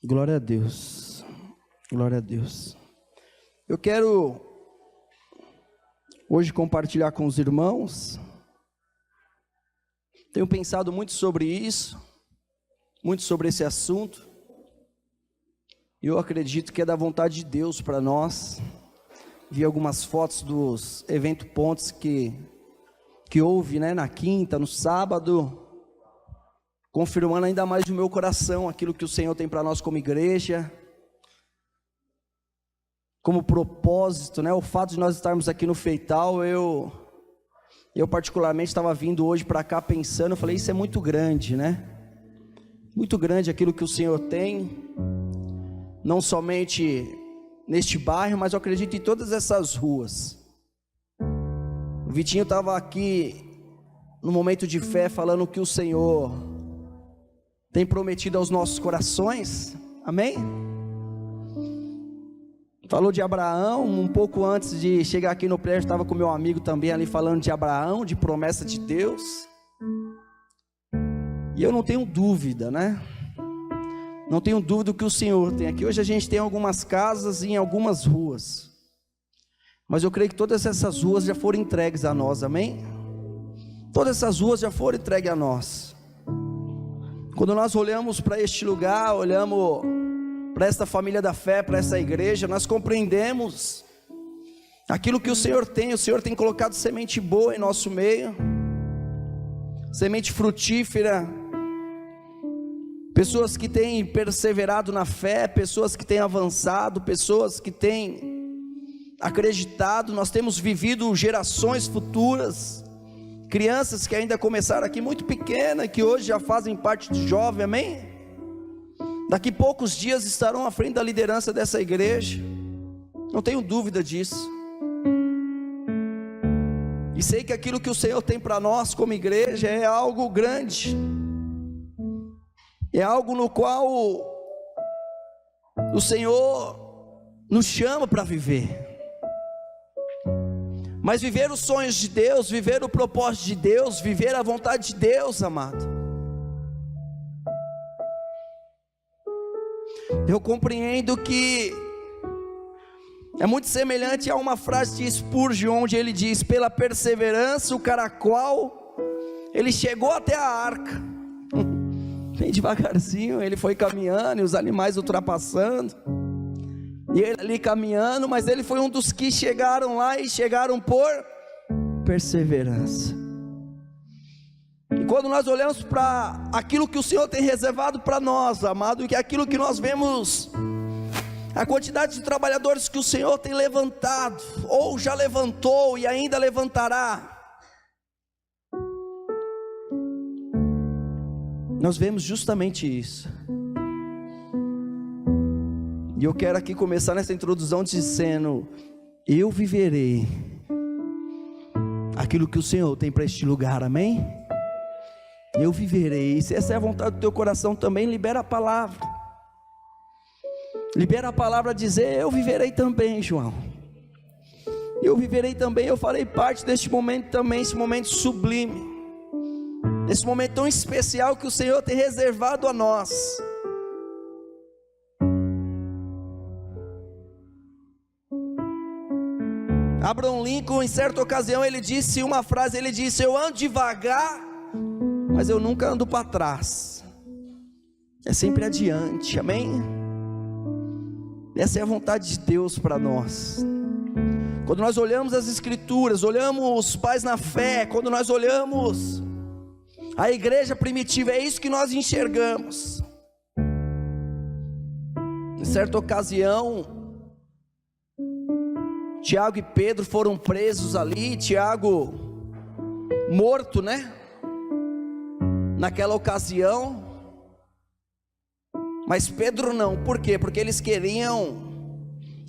Glória a Deus, glória a Deus. Eu quero hoje compartilhar com os irmãos. Tenho pensado muito sobre isso, muito sobre esse assunto. E eu acredito que é da vontade de Deus para nós. Vi algumas fotos dos eventos pontos que houve, na quinta, no sábado, confirmando ainda mais no meu coração aquilo que o Senhor tem para nós como igreja, como propósito, o fato de nós estarmos aqui no Feital. Eu particularmente estava vindo hoje para cá pensando, eu falei, isso é muito grande, muito grande aquilo que o Senhor tem, não somente neste bairro, mas eu acredito em todas essas ruas. O Vitinho estava aqui no momento de fé, falando que o Senhor tem prometido aos nossos corações, amém? Falou de Abraão, um pouco antes de chegar aqui no prédio, estava com meu amigo também ali falando de Abraão, de promessa de Deus. E eu não tenho dúvida, não tenho dúvida do que o Senhor tem aqui. Hoje a gente tem algumas casas em algumas ruas, mas eu creio que todas essas ruas já foram entregues a nós, amém? Todas essas ruas já foram entregues a nós. Quando nós olhamos para este lugar, olhamos para esta família da fé, para essa igreja, nós compreendemos aquilo que o Senhor tem colocado semente boa em nosso meio, semente frutífera, pessoas que têm perseverado na fé, pessoas que têm avançado, pessoas que têm acreditado. Nós temos vivido gerações futuras, crianças que ainda começaram aqui muito pequenas, que hoje já fazem parte de jovem, amém? Daqui poucos dias estarão à frente da liderança dessa igreja, não tenho dúvida disso. E sei que aquilo que o Senhor tem para nós como igreja é algo grande, é algo no qual o Senhor nos chama para viver. Mas viver os sonhos de Deus, viver o propósito de Deus, viver a vontade de Deus, amado, eu compreendo que é muito semelhante a uma frase de Spurgeon, onde ele diz: pela perseverança o caracol, ele chegou até a arca, bem devagarzinho, ele foi caminhando, e os animais ultrapassando, e ele ali caminhando, mas ele foi um dos que chegaram lá, e chegaram por perseverança. E quando nós olhamos para aquilo que o Senhor tem reservado para nós, amado, que é aquilo que nós vemos, a quantidade de trabalhadores que o Senhor tem levantado, ou já levantou e ainda levantará, nós vemos justamente isso. E eu quero aqui começar nessa introdução dizendo: eu viverei aquilo que o Senhor tem para este lugar, amém? Eu viverei. Se essa é a vontade do teu coração também, libera a palavra. Libera a palavra a dizer: eu viverei também, João. Eu viverei também. Eu farei parte deste momento também, esse momento sublime, esse momento tão especial que o Senhor tem reservado a nós. Abraham Lincoln, em certa ocasião, ele disse uma frase, ele disse: eu ando devagar, mas eu nunca ando para trás, é sempre adiante, amém? Essa é a vontade de Deus para nós. Quando nós olhamos as escrituras, olhamos os pais na fé, quando nós olhamos a igreja primitiva, é isso que nós enxergamos. Em certa ocasião, Tiago e Pedro foram presos ali, Tiago morto, naquela ocasião, mas Pedro não. Por quê? Porque eles queriam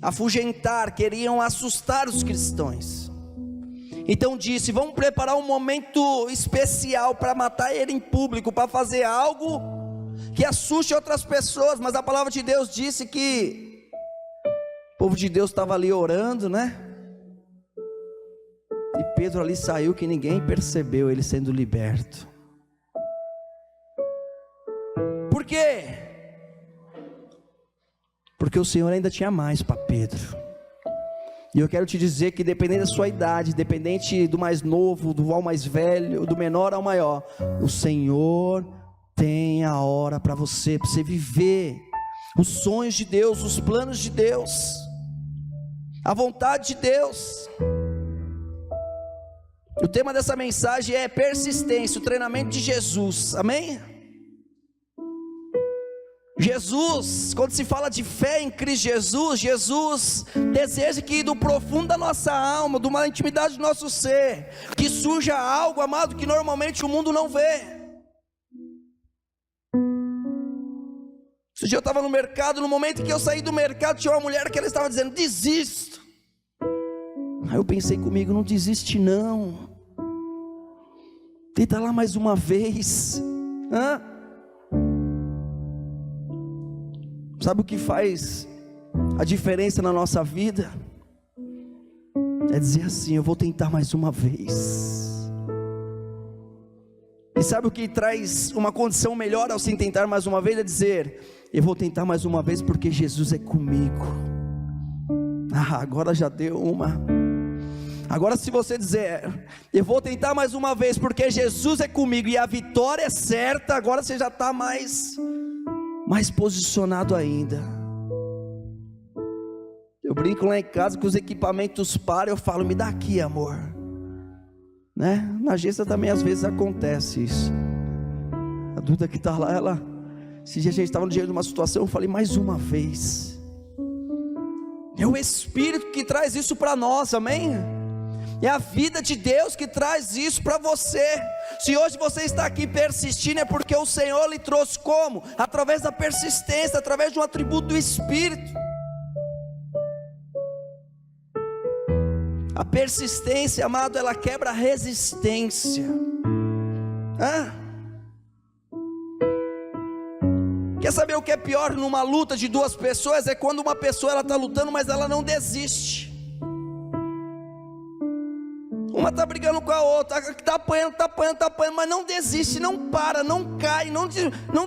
afugentar, queriam assustar os cristãos. Então disse: vamos preparar um momento especial para matar ele em público, para fazer algo que assuste outras pessoas. Mas a palavra de Deus disse que o povo de Deus estava ali orando, e Pedro ali saiu, que ninguém percebeu ele sendo liberto. Por quê? porque o Senhor ainda tinha mais para Pedro. E eu quero te dizer que dependendo da sua idade, dependente do mais novo, do ao mais velho, do menor ao maior, o Senhor tem a hora para você viver os sonhos de Deus, os planos de Deus, a vontade de Deus. O tema dessa mensagem é persistência, o treinamento de Jesus, amém? Jesus, quando se fala de fé em Cristo Jesus, Jesus deseja que do profundo da nossa alma, de uma intimidade do nosso ser, que surja algo, amado, que normalmente o mundo não vê. Esse dia eu estava no mercado, no momento em que eu saí do mercado, tinha uma mulher que ela estava dizendo, desisto. Aí eu pensei comigo, não desiste não, tenta lá mais uma vez. Sabe o que faz a diferença na nossa vida? É dizer assim, eu vou tentar mais uma vez. E sabe o que traz uma condição melhor ao se tentar mais uma vez? É dizer, eu vou tentar mais uma vez porque Jesus é comigo. Agora já deu uma. Agora se você dizer, eu vou tentar mais uma vez porque Jesus é comigo e a vitória é certa, agora você já está mais posicionado ainda. Eu brinco lá em casa que os equipamentos param, eu falo, me dá aqui amor, né? Na agência também às vezes acontece isso. A Duda que está lá, esse dia a gente estava no dia de uma situação, eu falei, mais uma vez. É o Espírito que traz isso para nós, amém? É a vida de Deus que traz isso para você. Se hoje você está aqui persistindo, é porque o Senhor lhe trouxe como? Através da persistência, através de um atributo do Espírito. A persistência, amado, ela quebra a resistência. Quer saber o que é pior numa luta de duas pessoas? É quando uma pessoa está lutando, mas ela não desiste. Uma está brigando com a outra, está apanhando, mas não desiste, não para, não cai, não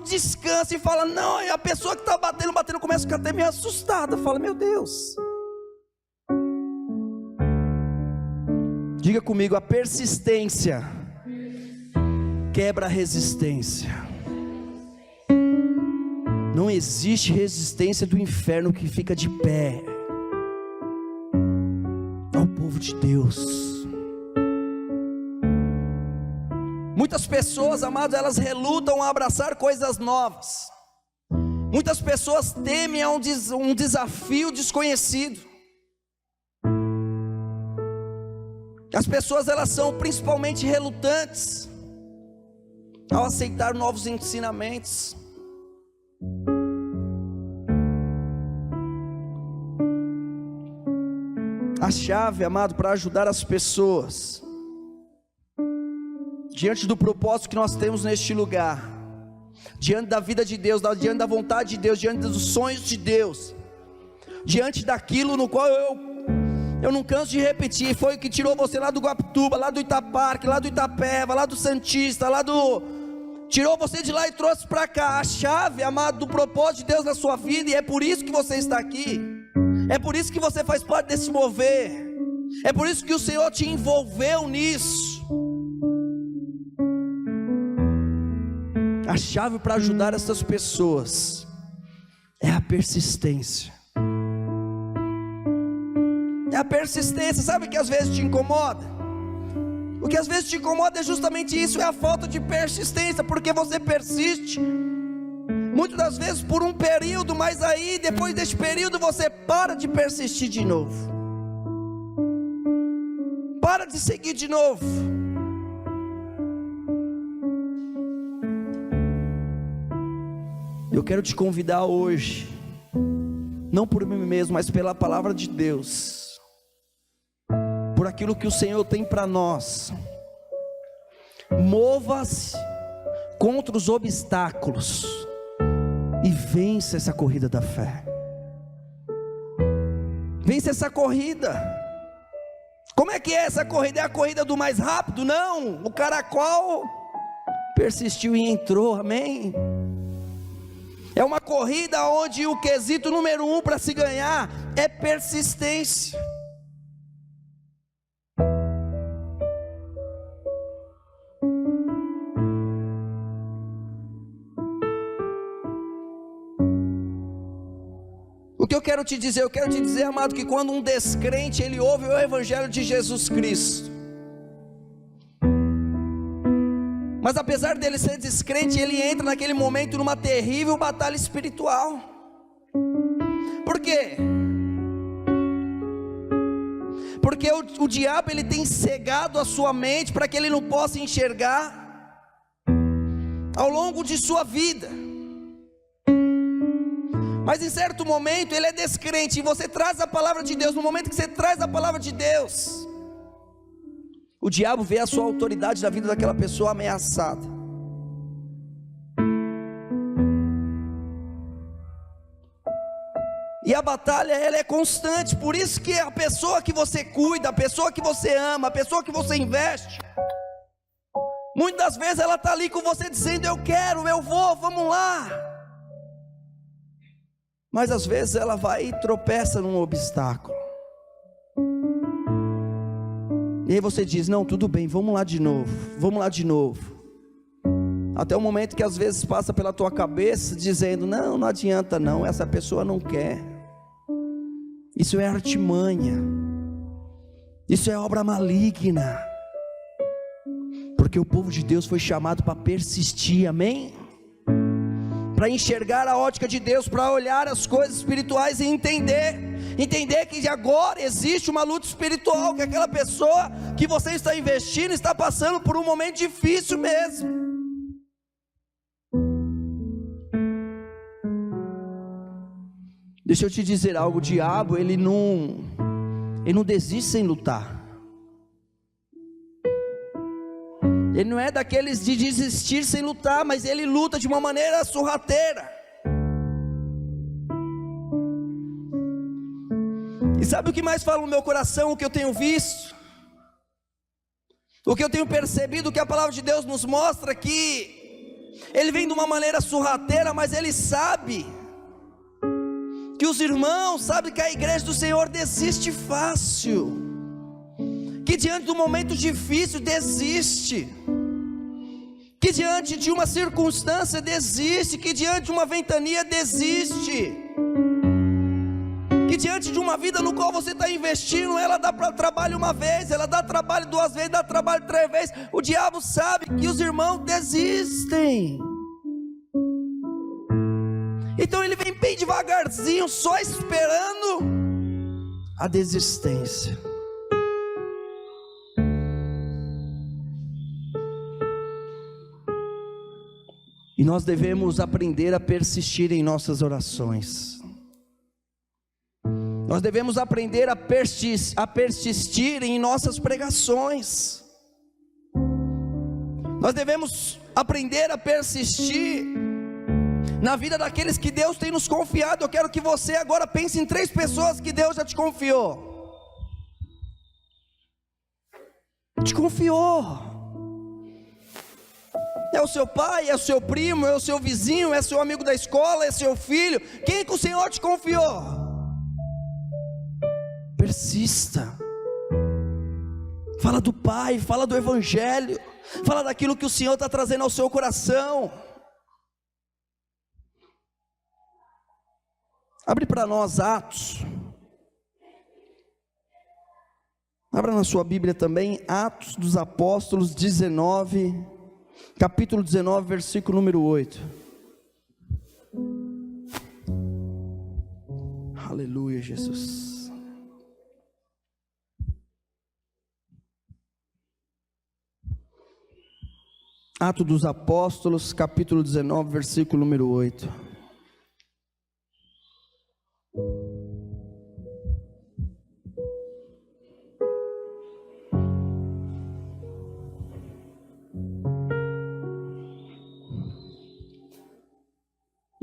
descansa e fala, não, e a pessoa que está batendo, começa a ficar até meio assustada, fala, meu Deus. Diga comigo, a persistência quebra a resistência. Não existe resistência do inferno que fica de pé ao povo de Deus. Muitas pessoas, amados, elas relutam a abraçar coisas novas. Muitas pessoas temem a um desafio desconhecido. As pessoas, elas são principalmente relutantes ao aceitar novos ensinamentos. A chave, amado, para ajudar as pessoas diante do propósito que nós temos neste lugar, diante da vida de Deus, diante da vontade de Deus, diante dos sonhos de Deus, diante daquilo no qual eu não canso de repetir, foi o que tirou você lá do Guapituba, lá do Itaparque, lá do Itapeva, lá do Santista, tirou você de lá e trouxe para cá. A chave, amado, do propósito de Deus na sua vida, e é por isso que você está aqui, é por isso que você faz parte desse mover, é por isso que o Senhor te envolveu nisso. A chave para ajudar essas pessoas é a persistência. É a persistência. Sabe o que às vezes te incomoda? O que às vezes te incomoda é justamente isso, é a falta de persistência, porque você persiste, muitas das vezes por um período, mas aí depois desse período você para de persistir de novo, para de seguir de novo. Eu quero te convidar hoje, não por mim mesmo, mas pela palavra de Deus, por aquilo que o Senhor tem para nós. Mova-se contra os obstáculos e vença essa corrida da fé. Vence essa corrida. Como é que é essa corrida? É a corrida do mais rápido? Não, o caracol persistiu e entrou, amém? É uma corrida onde o quesito número 1 para se ganhar é persistência. O que eu quero te dizer? Eu quero te dizer, amado, que quando um descrente ele ouve o evangelho de Jesus Cristo, mas apesar dele ser descrente, ele entra naquele momento numa terrível batalha espiritual. Por quê? Porque o diabo ele tem cegado a sua mente para que ele não possa enxergar ao longo de sua vida. Mas em certo momento ele é descrente, e você traz a palavra de Deus. No momento que você traz a palavra de Deus, o diabo vê a sua autoridade na vida daquela pessoa ameaçada. E a batalha ela é constante. Por isso que a pessoa que você cuida, a pessoa que você ama, a pessoa que você investe, muitas das vezes ela está ali com você dizendo: eu quero, eu vou, vamos lá. Mas às vezes ela vai e tropeça num obstáculo. E aí você diz: não, tudo bem, vamos lá de novo, vamos lá de novo. Até o momento que às vezes passa pela tua cabeça dizendo: não, não adianta não, essa pessoa não quer. Isso é artimanha, isso é obra maligna. Porque o povo de Deus foi chamado para persistir, amém? Para enxergar a ótica de Deus, para olhar as coisas espirituais e entender que agora existe uma luta espiritual, que aquela pessoa que você está investindo está passando por um momento difícil mesmo. Deixa eu te dizer algo, o diabo ele não desiste sem lutar. Ele não é daqueles de desistir sem lutar, mas ele luta de uma maneira sorrateira. E sabe o que mais fala no meu coração, o que eu tenho visto? O que eu tenho percebido, que a palavra de Deus nos mostra que ele vem de uma maneira sorrateira, mas ele sabe que os irmãos sabem que a igreja do Senhor desiste fácil, que diante do momento difícil desiste, que diante de uma circunstância desiste, que diante de uma ventania desiste, que diante de uma vida no qual você está investindo, ela dá para trabalho uma vez, ela dá trabalho 2 vezes, dá trabalho 3 vezes. O diabo sabe que os irmãos desistem, então ele vem bem devagarzinho, só esperando a desistência. E nós devemos aprender a persistir em nossas orações. Nós devemos aprender a persistir em nossas pregações. Nós devemos aprender a persistir na vida daqueles que Deus tem nos confiado. Eu quero que você agora pense em 3 pessoas que Deus já te confiou. Te confiou. É o seu pai, é o seu primo, é o seu vizinho, é seu amigo da escola, é seu filho. Quem que o Senhor te confiou? Persista. Fala do Pai, fala do Evangelho, fala daquilo que o Senhor está trazendo ao seu coração. Abre para nós Atos. Abra na sua Bíblia também, Atos dos Apóstolos 19, capítulo 19, versículo número 8. Aleluia, Jesus. Atos dos Apóstolos, capítulo 19, versículo número 8.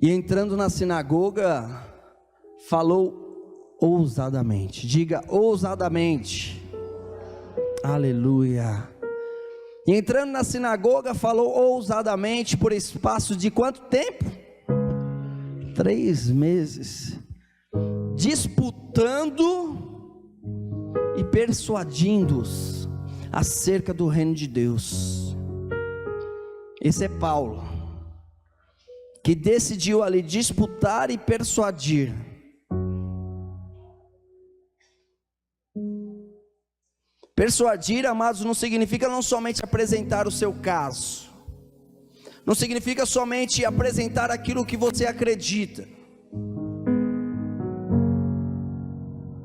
E entrando na sinagoga, falou ousadamente. Diga ousadamente. Aleluia. E entrando na sinagoga, falou ousadamente por espaço de quanto tempo? 3 meses, disputando e persuadindo-os acerca do reino de Deus. Esse é Paulo, que decidiu ali disputar e persuadir. Persuadir, amados, não significa não somente apresentar o seu caso, não significa somente apresentar aquilo que você acredita,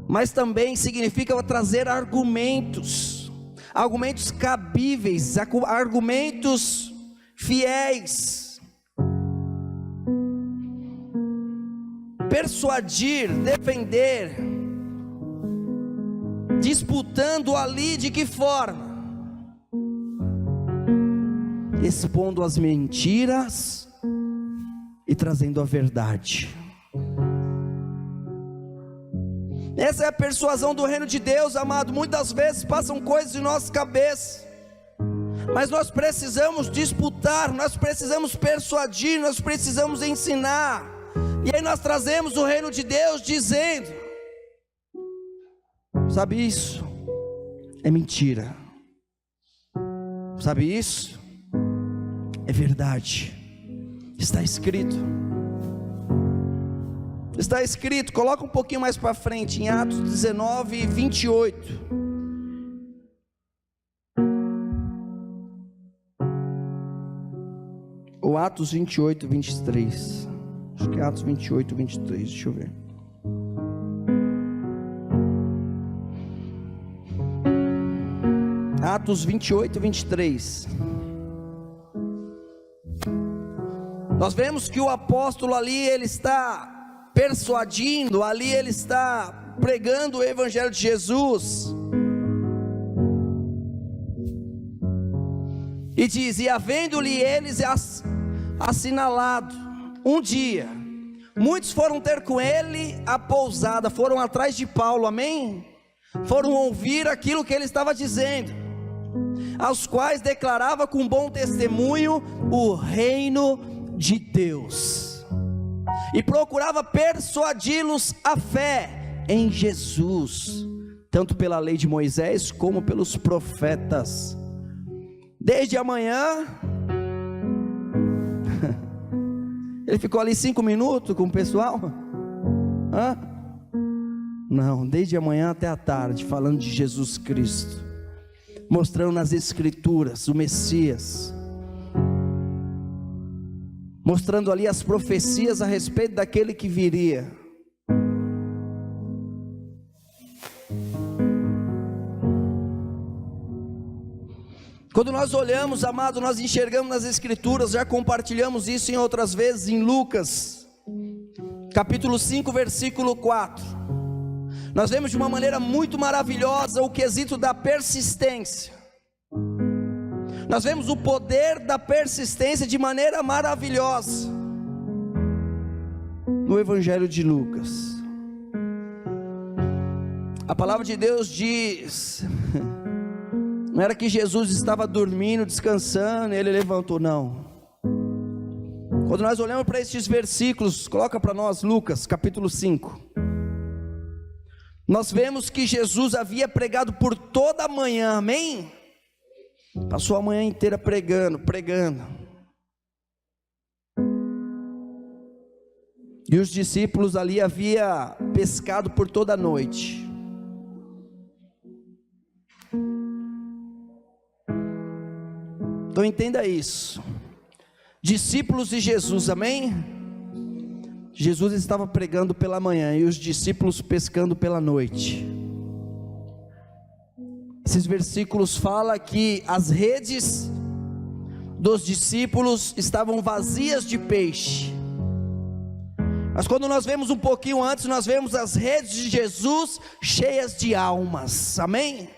mas também significa trazer argumentos cabíveis, argumentos fiéis. Persuadir, defender, disputando ali de que forma? Expondo as mentiras e trazendo a verdade. Essa é a persuasão do reino de Deus, amado. Muitas vezes passam coisas em nossa cabeça, mas nós precisamos disputar, nós precisamos persuadir, nós precisamos ensinar. E aí nós trazemos o reino de Deus dizendo: sabe isso? É mentira. Sabe isso? É verdade. Está escrito. Está escrito, coloca um pouquinho mais para frente, em Atos 19, 28. Ou Atos 28, 23. Acho que é Atos 28, 23, deixa eu ver. Atos 28, 23. Nós vemos que o apóstolo ali, ele está persuadindo, ali ele está pregando o evangelho de Jesus. E diz: e havendo-lhe eles assinalado um dia, muitos foram ter com ele a pousada, foram atrás de Paulo, amém? Foram ouvir aquilo que ele estava dizendo, aos quais declarava com bom testemunho o reino de Deus, e procurava persuadi-los à fé em Jesus, tanto pela lei de Moisés como pelos profetas. Desde a manhã, ele ficou ali 5 minutos com o pessoal? Não, desde a manhã até a tarde, falando de Jesus Cristo, mostrando nas escrituras o Messias, mostrando ali as profecias a respeito daquele que viria. Quando nós olhamos, amado, nós enxergamos nas escrituras, já compartilhamos isso em outras vezes, em Lucas, capítulo 5, versículo 4, nós vemos de uma maneira muito maravilhosa o quesito da persistência. Nós vemos o poder da persistência de maneira maravilhosa no Evangelho de Lucas. A palavra de Deus diz, não era que Jesus estava dormindo, descansando, e ele levantou, não. Quando nós olhamos para estes versículos, coloca para nós Lucas capítulo 5, nós vemos que Jesus havia pregado por toda a manhã, amém? Passou a manhã inteira pregando. E os discípulos ali haviam pescado por toda a noite. Então entenda isso. Discípulos de Jesus, amém? Jesus estava pregando pela manhã e os discípulos pescando pela noite. Esses versículos falam que as redes dos discípulos estavam vazias de peixe. Mas quando nós vemos um pouquinho antes, nós vemos as redes de Jesus cheias de almas, amém?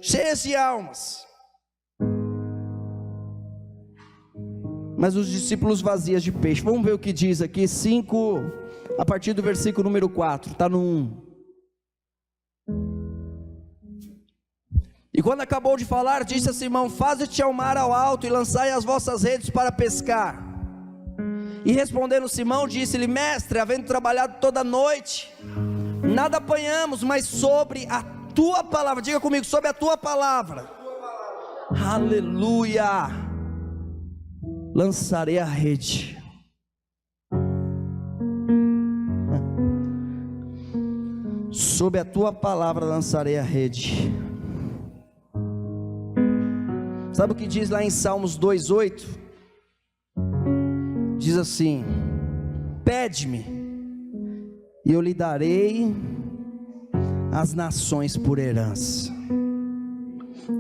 Cheias de almas. Mas os discípulos vazias de peixe. Vamos ver o que diz aqui, 5, a partir do versículo número 4, está no 1. E quando acabou de falar, disse a Simão: faze-te ao mar ao alto e lançai as vossas redes para pescar. E respondendo Simão, disse-lhe: mestre, havendo trabalhado toda a noite, nada apanhamos, mas sobre a tua palavra, diga comigo, sobre a tua palavra, aleluia, lançarei a rede. Sob a tua palavra lançarei a rede. Sabe o que diz lá em Salmos 2:8? Diz assim: pede-me e eu lhe darei as nações por herança,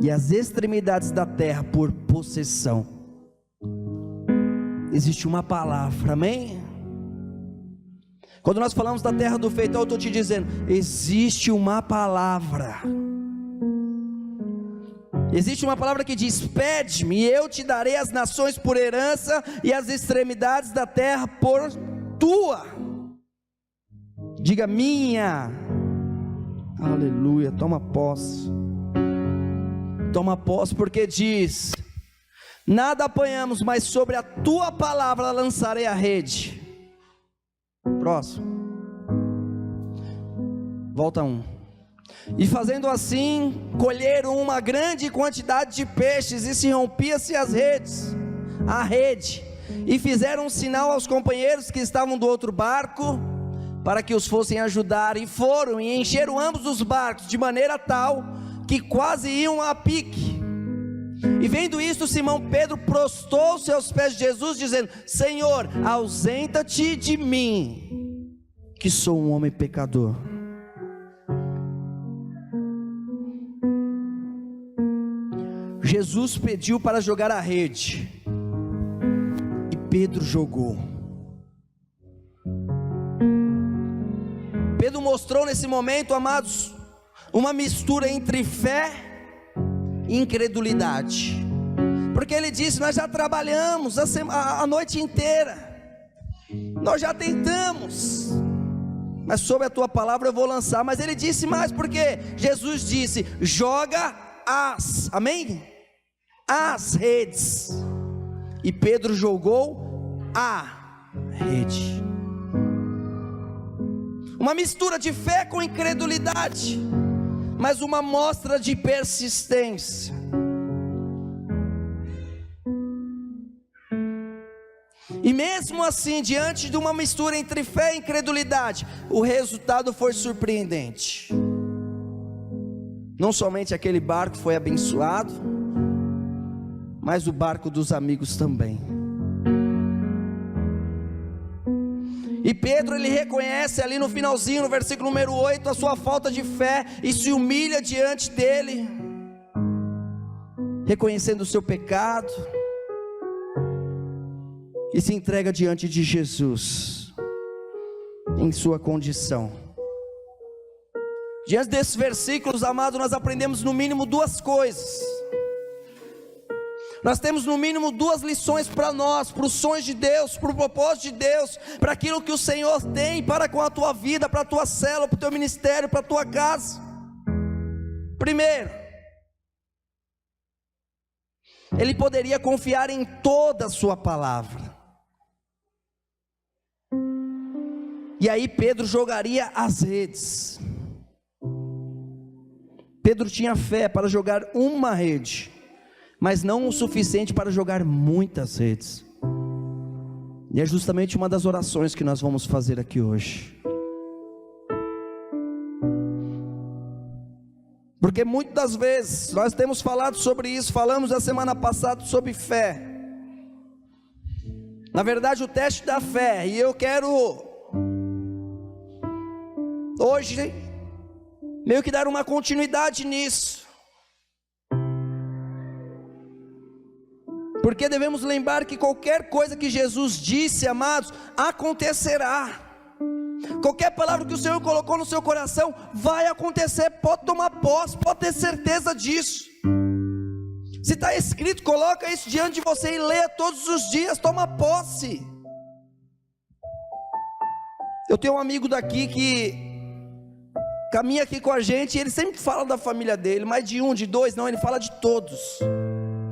e as extremidades da terra por possessão. Existe uma palavra, amém? Quando nós falamos da terra do feito, eu estou te dizendo, existe uma palavra. Existe uma palavra que diz: pede-me e eu te darei as nações por herança e as extremidades da terra por tua. Diga: minha. Aleluia, toma posse. Toma posse, porque diz: nada apanhamos, mas sobre a tua palavra lançarei a rede. Próximo. Volta E fazendo assim, colheram uma grande quantidade de peixes, e se rompia-se a rede, e fizeram um sinal aos companheiros que estavam do outro barco, para que os fossem ajudar, e foram e encheram ambos os barcos, de maneira tal, que quase iam a pique. E vendo isto, Simão Pedro prostou-se aos pés de Jesus, dizendo: Senhor, ausenta-te de mim, que sou um homem pecador. Jesus pediu para jogar a rede, e Pedro jogou. Pedro mostrou nesse momento, amados, uma mistura entre fé e incredulidade, porque ele disse: nós já trabalhamos a noite inteira, nós já tentamos, mas sob a tua palavra eu vou lançar. Mas ele disse mais, porque Jesus disse: joga amém? As redes. E Pedro jogou a rede. Uma mistura de fé com incredulidade, mas uma mostra de persistência. E mesmo assim, diante de uma mistura entre fé e incredulidade, o resultado foi surpreendente. Não somente aquele barco foi abençoado, mas o barco dos amigos também. E Pedro, ele reconhece ali no finalzinho, no versículo número 8, a sua falta de fé, e se humilha diante dele, reconhecendo o seu pecado, e se entrega diante de Jesus, em sua condição. Diante desses versículos, amados, nós aprendemos no mínimo duas coisas. Nós temos no mínimo duas lições para nós, para os sonhos de Deus, para o propósito de Deus, para aquilo que o Senhor tem para com a tua vida, para a tua célula, para o teu ministério, para a tua casa. Primeiro, ele poderia confiar em toda a sua palavra, e aí Pedro jogaria as redes. Pedro tinha fé para jogar uma rede, mas não o suficiente para jogar muitas redes. E é justamente uma das orações que nós vamos fazer aqui hoje. Porque muitas das vezes nós temos falado sobre isso, falamos a semana passada sobre fé. Na verdade, o teste da fé, e eu quero hoje meio que dar uma continuidade nisso, porque devemos lembrar que qualquer coisa que Jesus disse, amados, acontecerá. Qualquer palavra que o Senhor colocou no seu coração vai acontecer. Pode tomar posse, pode ter certeza disso. Se está escrito, coloca isso diante de você e leia todos os dias. Toma posse. Eu tenho um amigo daqui que caminha aqui com a gente, e ele sempre fala da família dele, mas de um, de dois, não, ele fala de todos.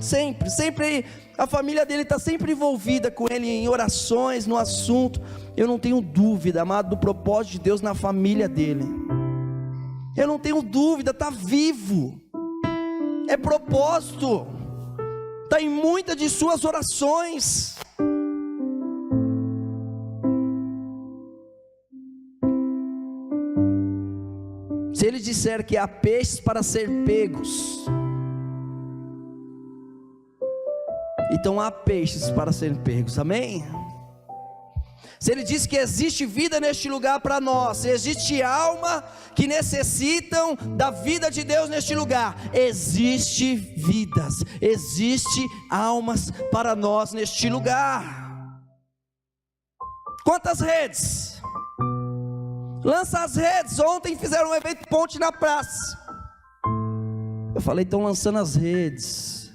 sempre a família dele está sempre envolvida com ele em orações, no assunto. Eu não tenho dúvida, amado, do propósito de Deus na família dele. Eu não tenho dúvida, está vivo, é propósito, está em muitas de suas orações. Se ele disser que há peixes para ser pegos, então há peixes para serem pegos, amém? Se ele diz que existe vida neste lugar para nós, existe alma que necessitam da vida de Deus neste lugar, existe vidas, existe almas para nós neste lugar. Quantas redes? Lança as redes. Ontem fizeram um evento ponte na praça. Eu falei, estão lançando as redes.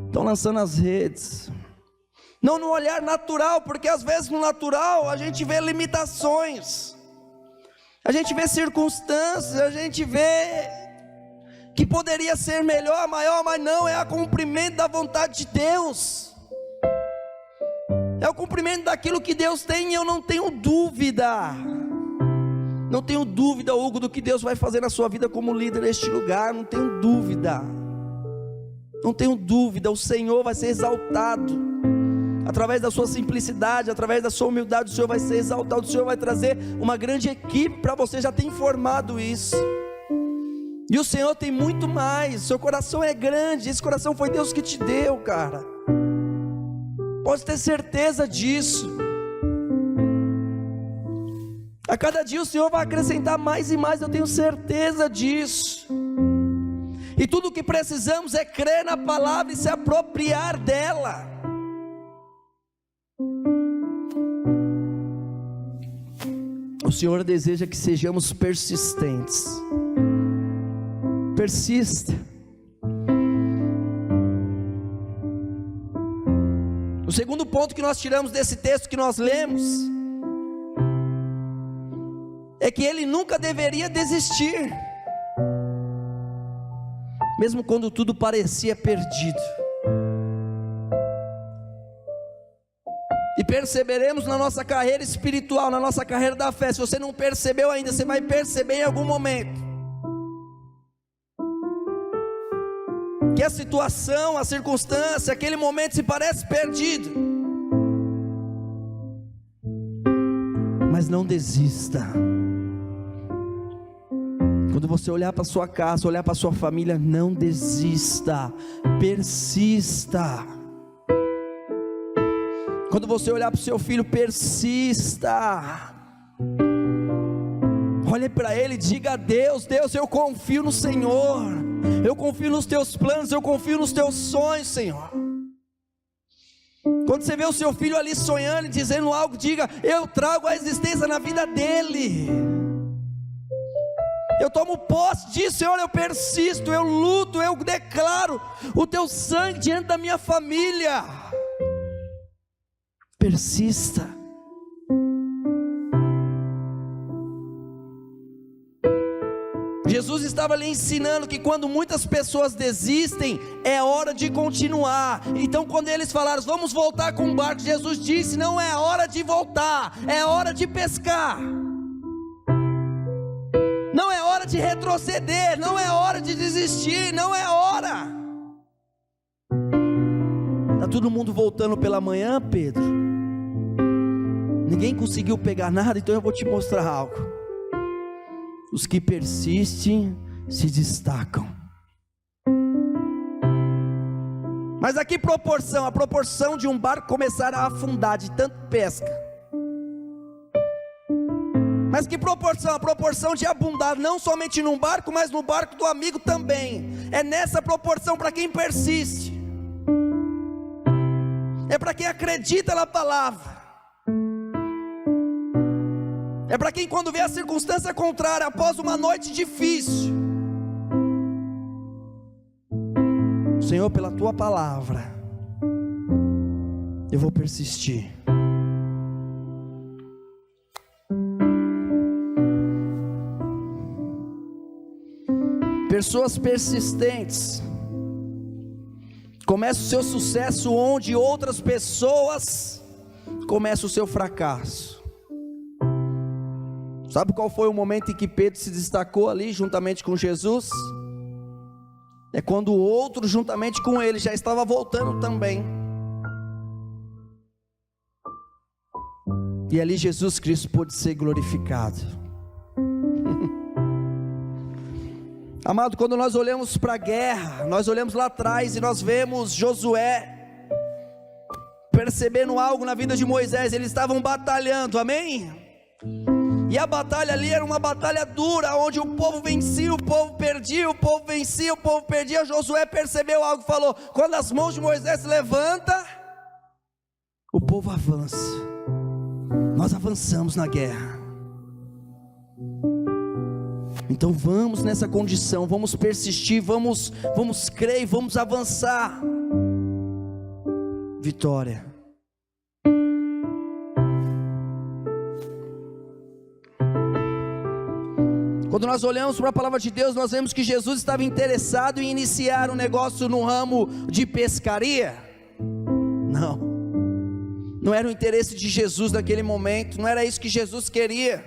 Estão lançando as redes. Não no olhar natural, porque às vezes no natural a gente vê limitações, a gente vê circunstâncias, a gente vê que poderia ser melhor, maior, mas não, é o cumprimento da vontade de Deus, é o cumprimento daquilo que Deus tem. E eu não tenho dúvida, Hugo, do que Deus vai fazer na sua vida como líder neste lugar. Não tenho dúvida, o Senhor vai ser exaltado, através da sua simplicidade, através da sua humildade, o Senhor vai ser exaltado, o Senhor vai trazer uma grande equipe para você, já tem formado isso, e o Senhor tem muito mais. Seu coração é grande, esse coração foi Deus que te deu, cara, pode ter certeza disso. A cada dia o Senhor vai acrescentar mais e mais, eu tenho certeza disso. E tudo o que precisamos é crer na palavra e se apropriar dela. O Senhor deseja que sejamos persistentes. Persista. O segundo ponto que nós tiramos desse texto que nós lemos é que ele nunca deveria desistir, mesmo quando tudo parecia perdido. E perceberemos na nossa carreira espiritual, na nossa carreira da fé. Se você não percebeu ainda, você vai perceber em algum momento que a situação, a circunstância, aquele momento se parece perdido. Mas não desista. Quando você olhar para sua casa, olhar para sua família, não desista, persista. Quando você olhar para o seu filho, persista. Olhe para ele e diga a Deus: Deus, eu confio no Senhor, eu confio nos teus planos, eu confio nos teus sonhos, Senhor. Quando você vê o seu filho ali sonhando e dizendo algo, diga: eu trago a existência na vida dele, eu tomo posse disso, Senhor, eu persisto, eu luto, eu declaro o teu sangue diante da minha família. Persista. Jesus estava lhe ensinando que quando muitas pessoas desistem, é hora de continuar. Então quando eles falaram: vamos voltar com o barco, Jesus disse: não é hora de voltar, é hora de pescar. Não é hora de retroceder, não é hora de desistir, não é hora. Está todo mundo voltando pela manhã, Pedro? Ninguém conseguiu pegar nada, então eu vou te mostrar algo. Os que persistem se destacam. Mas a que proporção? A proporção de um barco começar a afundar de tanto pesca. Mas que proporção? A proporção de abundar, não somente num barco, mas no barco do amigo também. É nessa proporção para quem persiste. É para quem acredita na palavra. É para quem, quando vê a circunstância contrária, após uma noite difícil, Senhor, pela tua palavra, eu vou persistir. Pessoas persistentes Começa o seu sucesso onde outras pessoas começam o seu fracasso. Sabe qual foi o momento em que Pedro se destacou ali juntamente com Jesus? É quando o outro juntamente com ele já estava voltando também. E ali Jesus Cristo pôde ser glorificado. Amado, quando nós olhamos para a guerra, nós olhamos lá atrás e nós vemos Josué percebendo algo na vida de Moisés. Eles estavam batalhando, amém? E a batalha ali era uma batalha dura, onde o povo vencia, o povo perdia, o povo vencia, o povo perdia. Josué percebeu algo e falou: quando as mãos de Moisés se levantam, o povo avança. Nós avançamos na guerra. Então vamos nessa condição, vamos persistir, vamos crer e vamos avançar. Vitória. Quando nós olhamos para a palavra de Deus, nós vemos que Jesus estava interessado em iniciar um negócio no ramo de pescaria. Não era o interesse de Jesus naquele momento, não era isso que Jesus queria.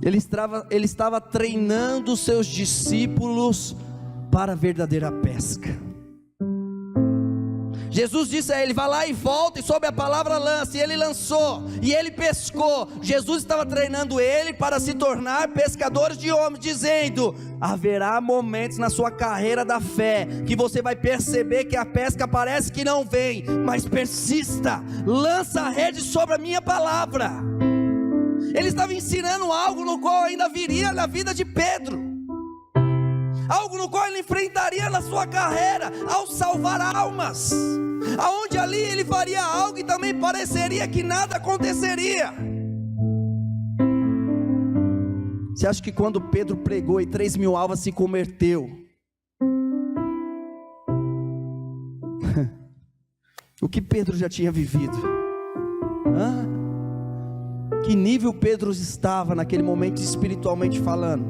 Ele estava treinando os seus discípulos para a verdadeira pesca. Jesus disse a ele: vá lá e volta, e sob a palavra lança. E ele lançou, e ele pescou. Jesus estava treinando ele para se tornar pescadores de homens, dizendo: haverá momentos na sua carreira da fé, que você vai perceber que a pesca parece que não vem, mas persista, lança a rede sobre a minha palavra. Ele estava ensinando algo no qual ainda viria na vida de Pedro, algo no qual ele enfrentaria na sua carreira, ao salvar almas, aonde ali ele faria algo e também pareceria que nada aconteceria. Você acha que quando Pedro pregou e 3.000 almas se converteu, o que Pedro já tinha vivido? Que nível Pedro estava naquele momento espiritualmente falando?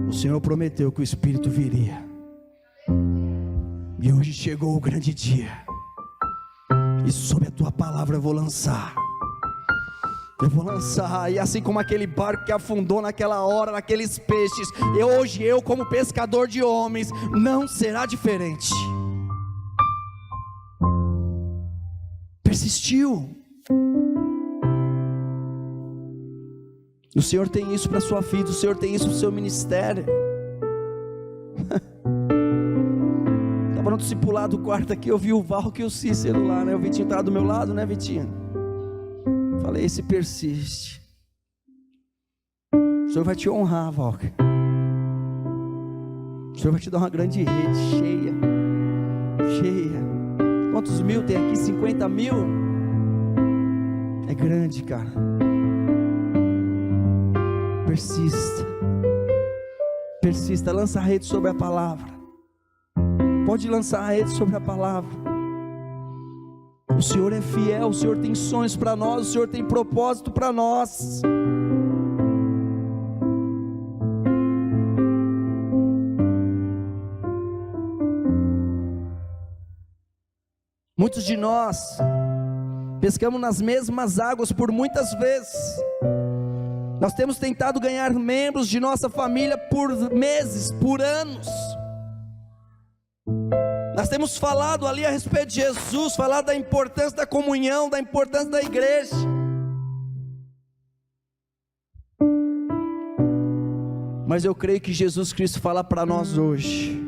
O Senhor prometeu que o Espírito viria, e hoje chegou o grande dia, e sob a tua palavra eu vou lançar, e assim como aquele barco que afundou naquela hora, naqueles peixes, hoje eu como pescador de homens, não será diferente. Persistiu. O Senhor tem isso para a sua vida, o Senhor tem isso para o seu ministério. Estava no discipulado quarto aqui, eu vi o Valque e o Cícero lá, né? O Vitinho estava do meu lado, né, Vitinho? Falei: esse persiste. O Senhor vai te honrar, Valque. O Senhor vai te dar uma grande rede cheia. Quantos mil tem aqui? 50 mil? É grande, cara. Persista, lança a rede sobre a palavra. Pode lançar a rede sobre a palavra. O Senhor é fiel, o Senhor tem sonhos para nós, o Senhor tem propósito para nós. Muitos de nós pescamos nas mesmas águas por muitas vezes. Nós temos tentado ganhar membros de nossa família por meses, por anos. Nós temos falado ali a respeito de Jesus, falado da importância da comunhão, da importância da igreja. Mas eu creio que Jesus Cristo fala para nós hoje: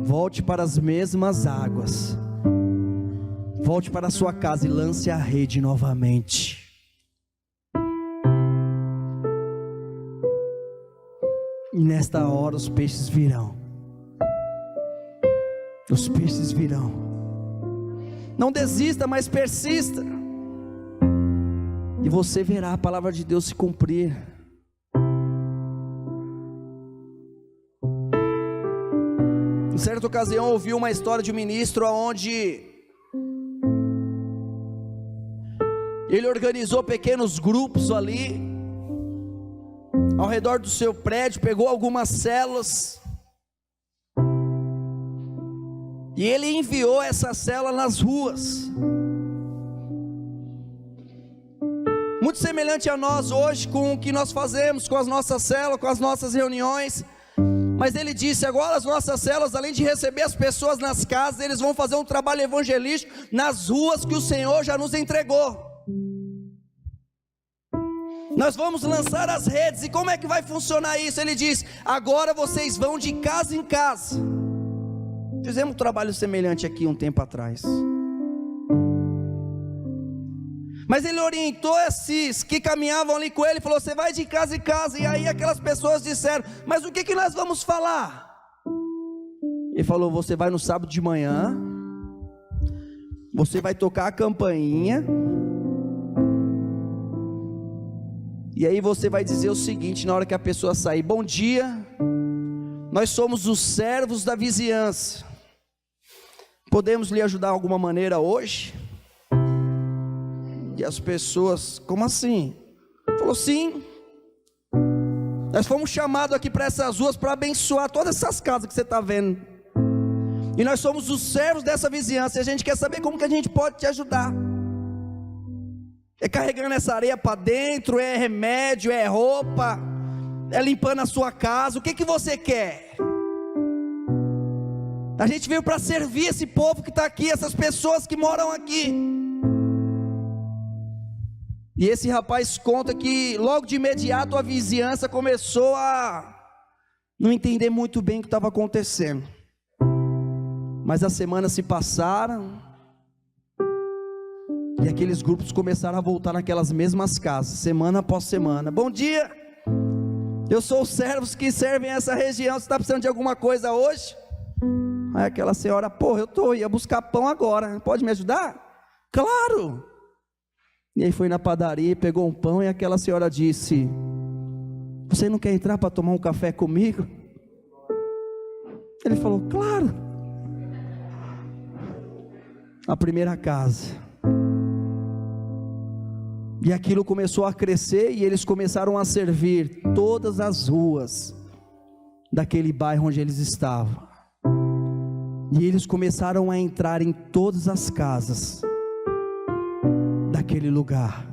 volte para as mesmas águas, volte para a sua casa e lance a rede novamente. E nesta hora os peixes virão. Os peixes virão. Não desista, mas persista. E você verá a palavra de Deus se cumprir. Em certa ocasião eu ouvi uma história de um ministro onde ele organizou pequenos grupos ali, ao redor do seu prédio, pegou algumas células, e ele enviou essa célula nas ruas. Muito semelhante a nós hoje, com o que nós fazemos com as nossas células, com as nossas reuniões. Mas ele disse: agora as nossas células, além de receber as pessoas nas casas, eles vão fazer um trabalho evangelístico nas ruas que o Senhor já nos entregou. Nós vamos lançar as redes. E como é que vai funcionar isso? Ele diz: agora vocês vão de casa em casa. Fizemos um trabalho semelhante aqui um tempo atrás. Mas ele orientou esses que caminhavam ali com ele, falou: você vai de casa em casa. E aí aquelas pessoas disseram: mas o que nós vamos falar? Ele falou: você vai no sábado de manhã, você vai tocar a campainha, e aí você vai dizer o seguinte, na hora que a pessoa sair: bom dia, nós somos os servos da vizinhança, podemos lhe ajudar de alguma maneira hoje? E as pessoas: como assim? Falou: sim, nós fomos chamados aqui para essas ruas para abençoar todas essas casas que você está vendo, e nós somos os servos dessa vizinhança, e a gente quer saber como que a gente pode te ajudar. É carregando essa areia para dentro, é remédio, é roupa, é limpando a sua casa, o que você quer? A gente veio para servir esse povo que está aqui, essas pessoas que moram aqui. E esse rapaz conta que logo de imediato a vizinhança começou a não entender muito bem o que estava acontecendo. Mas as semanas se passaram, e aqueles grupos começaram a voltar naquelas mesmas casas, semana após semana. Bom dia, eu sou os servos que servem essa região, você está precisando de alguma coisa hoje? Aí aquela senhora: pô, ia buscar pão agora, pode me ajudar? Claro! E aí foi na padaria, pegou um pão, e aquela senhora disse: você não quer entrar para tomar um café comigo? Ele falou: claro. A primeira casa. E aquilo começou a crescer, e eles começaram a servir todas as ruas daquele bairro onde eles estavam. E eles começaram a entrar em todas as casas daquele lugar.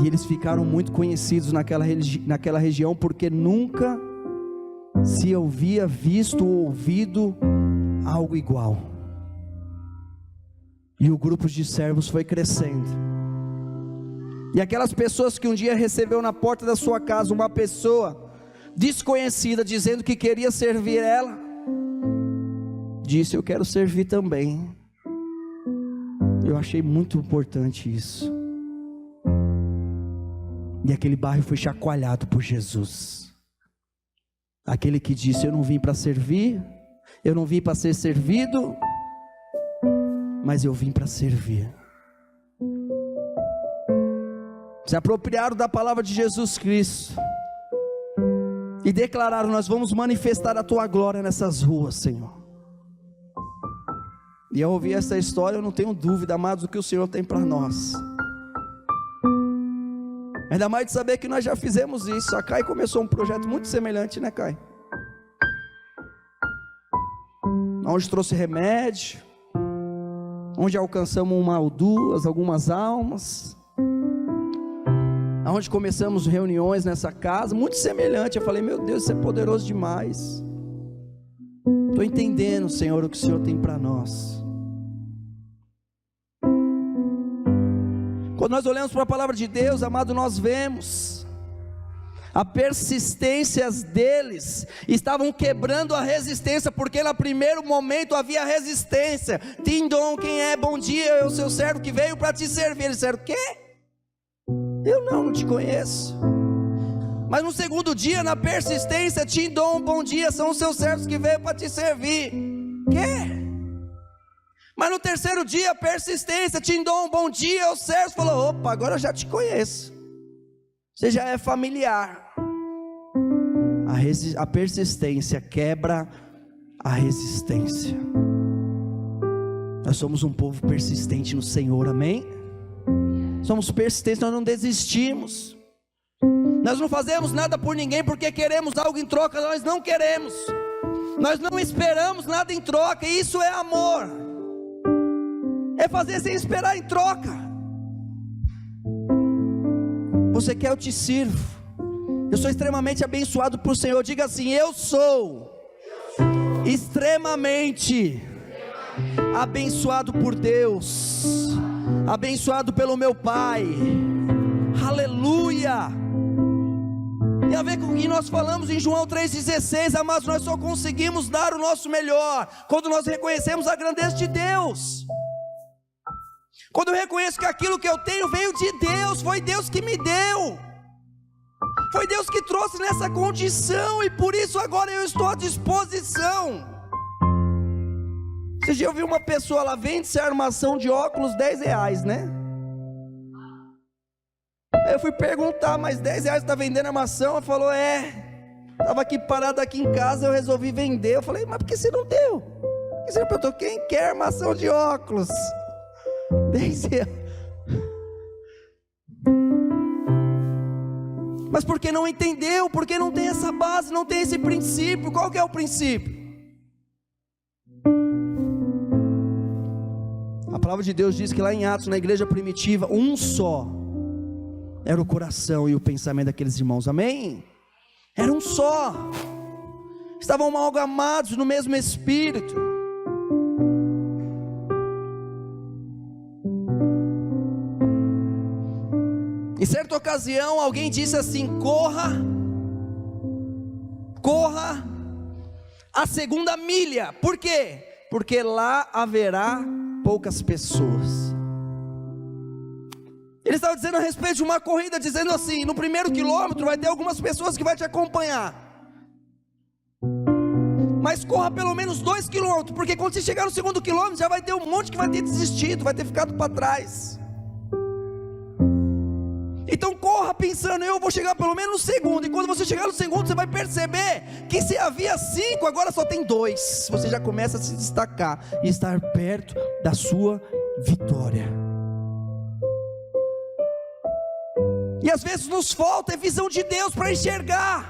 E eles ficaram muito conhecidos naquela região, porque nunca se havia visto ou ouvido algo igual. E o grupo de servos foi crescendo. E aquelas pessoas que um dia recebeu na porta da sua casa uma pessoa desconhecida, dizendo que queria servir ela, disse: eu quero servir também. Eu achei muito importante isso. E aquele bairro foi chacoalhado por Jesus. Aquele que disse: eu não vim para servir, eu não vim para ser servido, mas eu vim para servir. Se apropriaram da palavra de Jesus Cristo e declararam: nós vamos manifestar a tua glória nessas ruas, Senhor. E ao ouvir essa história, eu não tenho dúvida, amados, do que o Senhor tem para nós. Ainda mais de saber que nós já fizemos isso. A Kai começou um projeto muito semelhante, né, Kai? Onde trouxe remédio, onde alcançamos uma ou duas, algumas almas, onde começamos reuniões nessa casa, muito semelhante. Eu falei: meu Deus, isso é poderoso demais. Estou entendendo, Senhor, o que o Senhor tem para nós. Quando nós olhamos para a palavra de Deus, amado, nós vemos a persistência deles, estavam quebrando a resistência, porque no primeiro momento havia resistência. Tindom, quem é? Bom dia, é o seu servo que veio para te servir. Eles disseram: quê? Eu não te conheço. Mas no segundo dia, na persistência: Tindom, bom dia, são os seus servos que veio para te servir. Quê? Mas no terceiro dia, persistência: Tindom, bom dia, os servos. Falou: opa, agora eu já te conheço, você já é familiar. A persistência quebra a resistência. Nós somos um povo persistente no Senhor, amém? Somos persistentes, nós não desistimos. Nós não fazemos nada por ninguém porque queremos algo em troca. Nós não queremos, nós não esperamos nada em troca. E isso é amor, é fazer sem esperar em troca. Você quer, eu te sirvo. Eu sou extremamente abençoado por Senhor. Diga assim: eu sou extremamente abençoado por Deus, abençoado pelo meu Pai. Aleluia. Tem a ver com o que nós falamos em João 3,16, amados. Nós só conseguimos dar o nosso melhor quando nós reconhecemos a grandeza de Deus. Quando eu reconheço que aquilo que eu tenho veio de Deus, foi Deus que me deu, foi Deus que trouxe nessa condição, e por isso agora eu estou à disposição. Você já ouviu uma pessoa, ela vende-se a armação de óculos R$10, né? Aí eu fui perguntar, mas R$10 está vendendo armação? Ela falou, estava aqui parado aqui em casa, eu resolvi vender. Eu falei, mas por que você não deu? Por que você não perguntou, quem quer armação de óculos? R$10. Mas porque não entendeu, porque não tem essa base, não tem esse princípio. Qual que é o princípio? A palavra de Deus diz que lá em Atos, na igreja primitiva, um só era o coração e o pensamento daqueles irmãos, amém? Era um só, estavam amalgamados no mesmo Espírito. Em certa ocasião, alguém disse assim: corra a segunda milha. Por quê? Porque lá haverá poucas pessoas. Ele estava dizendo a respeito de uma corrida, dizendo assim: no primeiro quilômetro vai ter algumas pessoas que vai te acompanhar, mas corra pelo menos 2 quilômetros, porque quando você chegar no segundo quilômetro, já vai ter um monte que vai ter desistido, vai ter ficado para trás. Então corra pensando, eu vou chegar pelo menos no segundo. E quando você chegar no segundo, você vai perceber que se havia 5, agora só tem 2. Você já começa a se destacar e estar perto da sua vitória. E às vezes nos falta visão de Deus para enxergar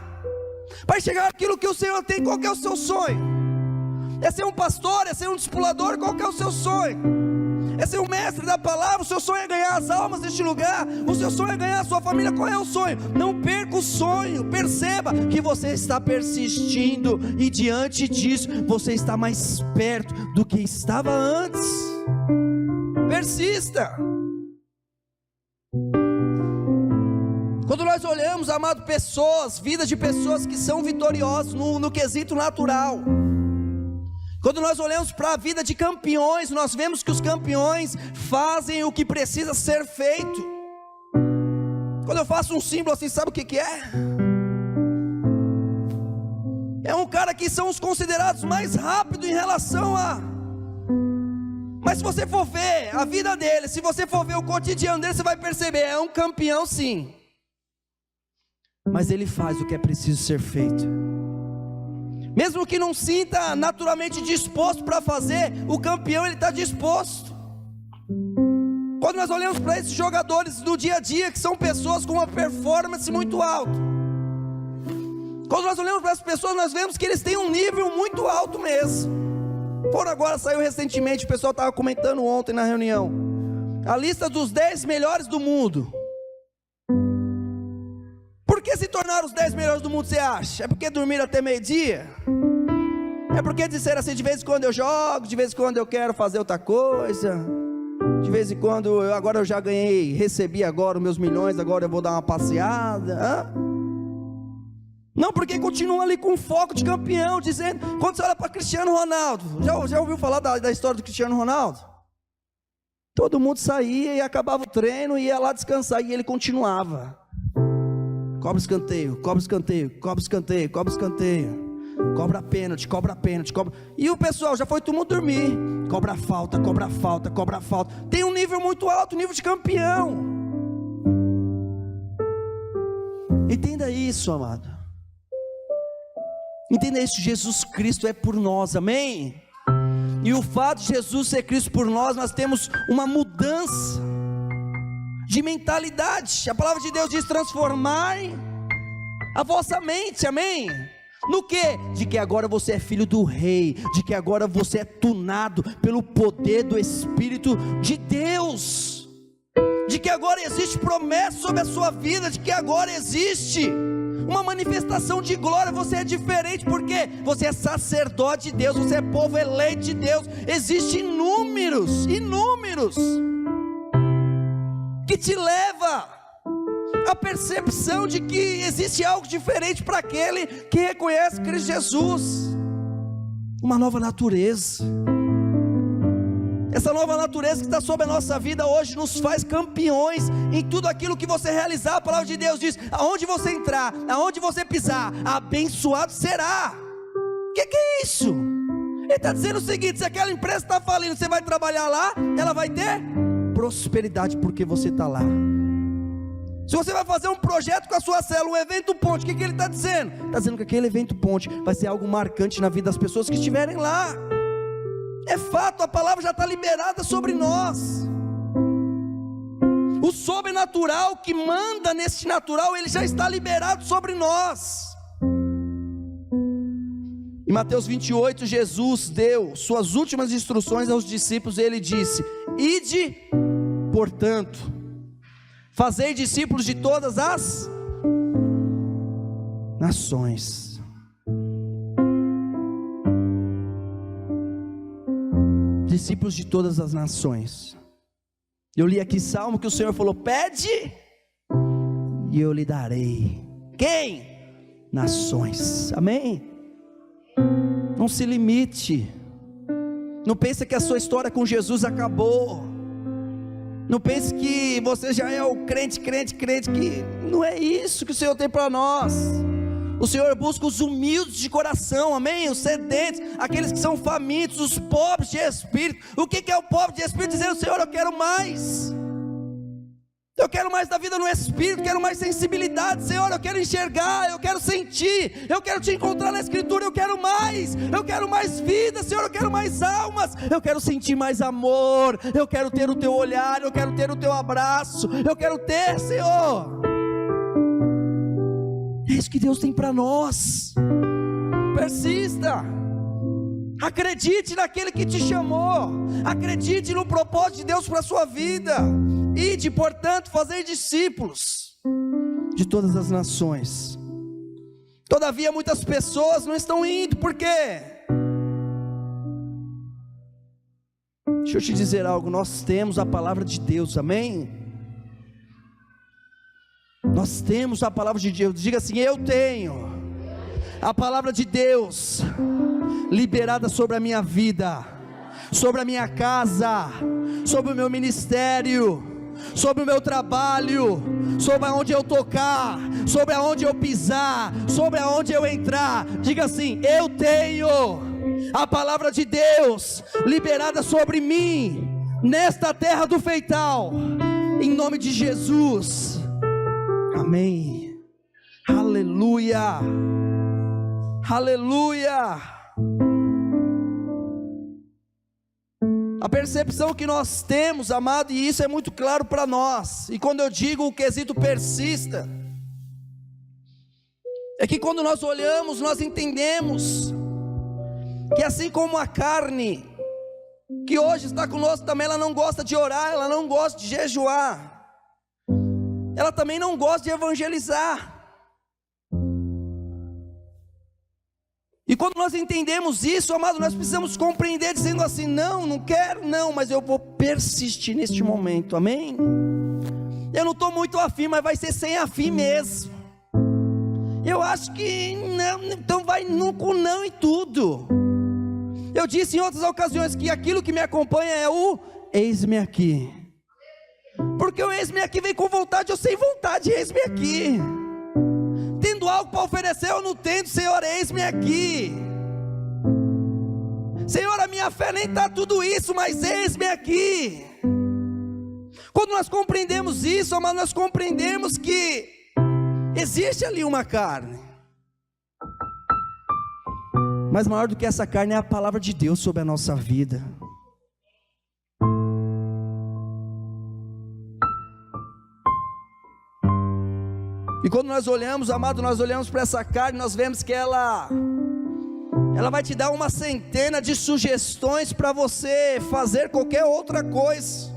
aquilo que o Senhor tem. Qual que é o seu sonho? É ser um pastor? É ser um discipulador? Qual que é o seu sonho? É ser um mestre da palavra? O seu sonho é ganhar as almas deste lugar? O seu sonho é ganhar a sua família? Qual é o sonho? Não perca o sonho. Perceba que você está persistindo, e diante disso você está mais perto do que estava antes. Persista. Quando nós olhamos, amado, pessoas, vidas de pessoas que são vitoriosas no quesito natural, quando nós olhamos para a vida de campeões, nós vemos que os campeões fazem o que precisa ser feito. Quando eu faço um símbolo assim, sabe o que é? É um cara que são os considerados mais rápidos em relação a... Mas se você for ver a vida dele, se você for ver o cotidiano dele, você vai perceber, é um campeão sim, mas ele faz o que é preciso ser feito. Mesmo que não sinta naturalmente disposto para fazer, o campeão ele está disposto. Quando nós olhamos para esses jogadores do dia a dia, que são pessoas com uma performance muito alta, quando nós olhamos para as pessoas, nós vemos que eles têm um nível muito alto mesmo. Agora saiu recentemente, o pessoal estava comentando ontem na reunião, a lista dos 10 melhores do mundo. Por que se tornaram os 10 melhores do mundo, você acha? É porque dormiram até meio-dia? É porque disseram assim, de vez em quando eu jogo, de vez em quando eu quero fazer outra coisa, de vez em quando, agora eu já ganhei, recebi agora os meus milhões, agora eu vou dar uma passeada? Não, porque continuam ali com foco de campeão, dizendo, quando você olha para Cristiano Ronaldo, já ouviu falar da história do Cristiano Ronaldo? Todo mundo saía e acabava o treino e ia lá descansar, e ele continuava. Cobra escanteio, cobra escanteio, cobra escanteio, cobra escanteio, cobra pênalti, cobra pênalti, cobra... E o pessoal, já foi todo mundo dormir. Cobra falta, cobra falta, cobra falta. Tem um nível muito alto, nível de campeão. Entenda isso, amado. Entenda isso, Jesus Cristo é por nós, amém? E o fato de Jesus ser Cristo por nós temos uma mudança de mentalidade. A palavra de Deus diz: transformai a vossa mente, amém? No que? De que agora você é filho do rei, de que agora você é tunado pelo poder do Espírito de Deus, de que agora existe promessa sobre a sua vida, de que agora existe uma manifestação de glória. Você é diferente, porque você é sacerdote de Deus, você é povo eleito de Deus. Existem inúmeros que te leva a percepção de que existe algo diferente para aquele que reconhece Cristo Jesus, uma nova natureza. Essa nova natureza que está sobre a nossa vida hoje nos faz campeões em tudo aquilo que você realizar. A palavra de Deus diz: aonde você entrar, aonde você pisar, abençoado será. O que é isso? Ele está dizendo o seguinte: se aquela empresa está falindo, você vai trabalhar lá, ela vai ter prosperidade porque você está lá. Se você vai fazer um projeto com a sua célula, um evento ponte, o que ele está dizendo? Está dizendo que aquele evento ponte vai ser algo marcante na vida das pessoas que estiverem lá. É fato, a palavra já está liberada sobre nós. O sobrenatural que manda neste natural, ele já está liberado sobre nós. Em Mateus 28, Jesus deu suas últimas instruções aos discípulos. Ele disse: ide, portanto, fazei discípulos de todas as nações. Discípulos de todas as nações. Eu li aqui Salmo que o Senhor falou: pede e eu lhe darei. Quem? Nações. Amém? Não se limite. Não pense que a sua história com Jesus acabou. Não pense que você já é o crente, que não é isso que o Senhor tem para nós. O Senhor busca os humildes de coração, amém? Os sedentos, aqueles que são famintos, os pobres de espírito. O que é o pobre de espírito? Dizendo: Senhor, eu quero mais. Eu quero mais da vida no Espírito, quero mais sensibilidade. Senhor, eu quero enxergar, eu quero sentir, eu quero te encontrar na Escritura. Eu quero mais vida. Senhor, eu quero mais almas, eu quero sentir mais amor, eu quero ter o teu olhar, eu quero ter o teu abraço, eu quero ter, Senhor. É isso que Deus tem para nós. Persista, acredite naquele que te chamou, acredite no propósito de Deus para a sua vida. Ide, portanto, fazei discípulos de todas as nações. Todavia muitas pessoas não estão indo, por quê? Deixa eu te dizer algo, nós temos a palavra de Deus, amém? Nós temos a palavra de Deus. Diga assim: eu tenho a palavra de Deus liberada sobre a minha vida, sobre a minha casa, sobre o meu ministério, sobre o meu trabalho, sobre aonde eu tocar, sobre aonde eu pisar, sobre aonde eu entrar. Diga assim: eu tenho a palavra de Deus liberada sobre mim, nesta terra do feital, em nome de Jesus, amém, aleluia, aleluia. A percepção que nós temos, amado, e isso é muito claro para nós, e quando eu digo o quesito persista, é que quando nós olhamos, nós entendemos que assim como a carne, que hoje está conosco também, ela não gosta de orar, ela não gosta de jejuar, ela também não gosta de evangelizar. E quando nós entendemos isso, amado, nós precisamos compreender, dizendo assim: não quero, mas eu vou persistir neste momento, amém? Eu não estou muito afim, mas vai ser sem afim mesmo. Eu acho que não, então vai com não em tudo. Eu disse em outras ocasiões que aquilo que me acompanha é o eis-me aqui. Porque o eis-me aqui vem com vontade ou sem vontade, eis-me aqui. Tendo algo para oferecer ou não tendo, Senhor, eis-me aqui. Senhor, a minha fé nem está tudo isso, mas eis-me aqui. Quando nós compreendemos isso, mas nós compreendemos que existe ali uma carne, mas maior do que essa carne é a palavra de Deus sobre a nossa vida. E quando nós olhamos, amado, nós olhamos para essa carne, nós vemos que ela vai te dar uma centena de sugestões para você fazer qualquer outra coisa,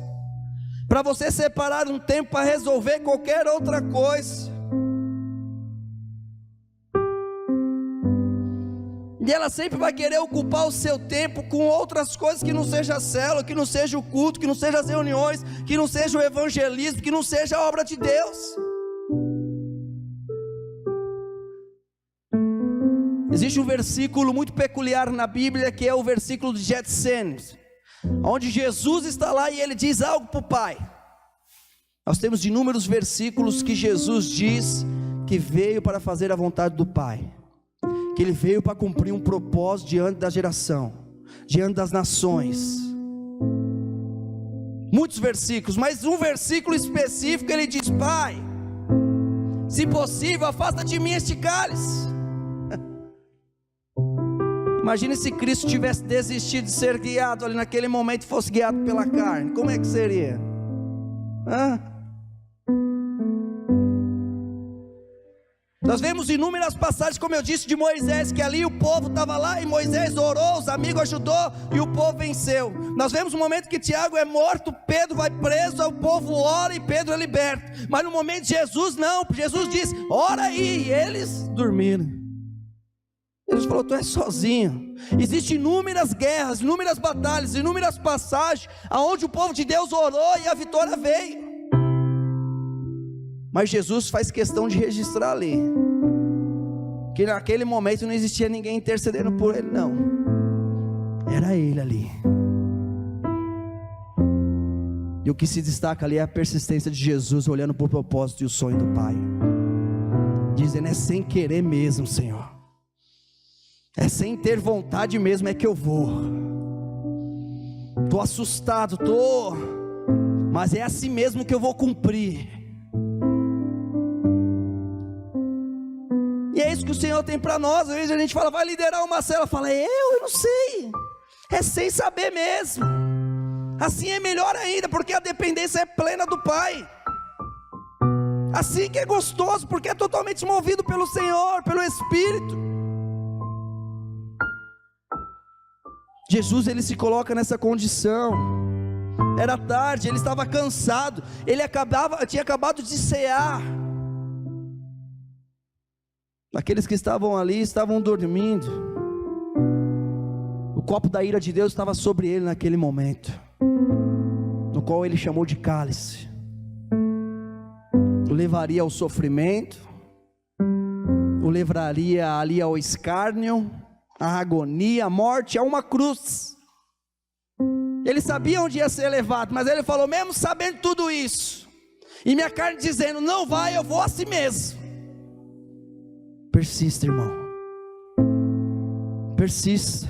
para você separar um tempo para resolver qualquer outra coisa. E ela sempre vai querer ocupar o seu tempo com outras coisas que não seja a célula, que não seja o culto, que não seja as reuniões, que não seja o evangelismo, que não seja a obra de Deus. Existe um versículo muito peculiar na Bíblia, que é o versículo de Getsêmanis, onde Jesus está lá e ele diz algo para o Pai. Nós temos inúmeros versículos que Jesus diz que veio para fazer a vontade do Pai, que ele veio para cumprir um propósito diante da geração, diante das nações. Muitos versículos, mas um versículo específico ele diz: Pai, se possível, afasta de mim este cálice. Imagine se Cristo tivesse desistido de ser guiado ali naquele momento e fosse guiado pela carne, como é que seria? Nós vemos inúmeras passagens, como eu disse, de Moisés, que ali o povo estava lá e Moisés orou, os amigos ajudou e o povo venceu. Nós vemos um momento que Tiago é morto, Pedro vai preso, o povo ora e Pedro é liberto. Mas no momento de Jesus não, Jesus diz: ora aí, e eles dormiram. Jesus falou: tu és sozinho. Existem inúmeras guerras, inúmeras batalhas, inúmeras passagens aonde o povo de Deus orou e a vitória veio. Mas Jesus faz questão de registrar ali que naquele momento não existia ninguém intercedendo por ele, não. Era ele ali. E o que se destaca ali é a persistência de Jesus olhando para o propósito e o sonho do Pai, dizendo: é sem querer mesmo, Senhor, é sem ter vontade mesmo, é que eu vou. Estou assustado, mas é assim mesmo que eu vou cumprir. E é isso que o Senhor tem para nós. Às vezes a gente fala: vai liderar uma célula, fala: eu não sei, é sem saber mesmo. Assim é melhor ainda, porque a dependência é plena do Pai. Assim que é gostoso, porque é totalmente movido pelo Senhor, pelo Espírito. Jesus, ele se coloca nessa condição. Era tarde, ele estava cansado, tinha acabado de cear. Aqueles que estavam ali estavam dormindo. O copo da ira de Deus estava sobre ele naquele momento, no qual ele chamou de cálice. O levaria ao sofrimento, o levaria ali ao escárnio, a agonia, a morte, a uma cruz. Ele sabia onde ia ser levado, mas ele falou: mesmo sabendo tudo isso, e minha carne dizendo: não vai, eu vou assim mesmo. Persista, irmão, persista.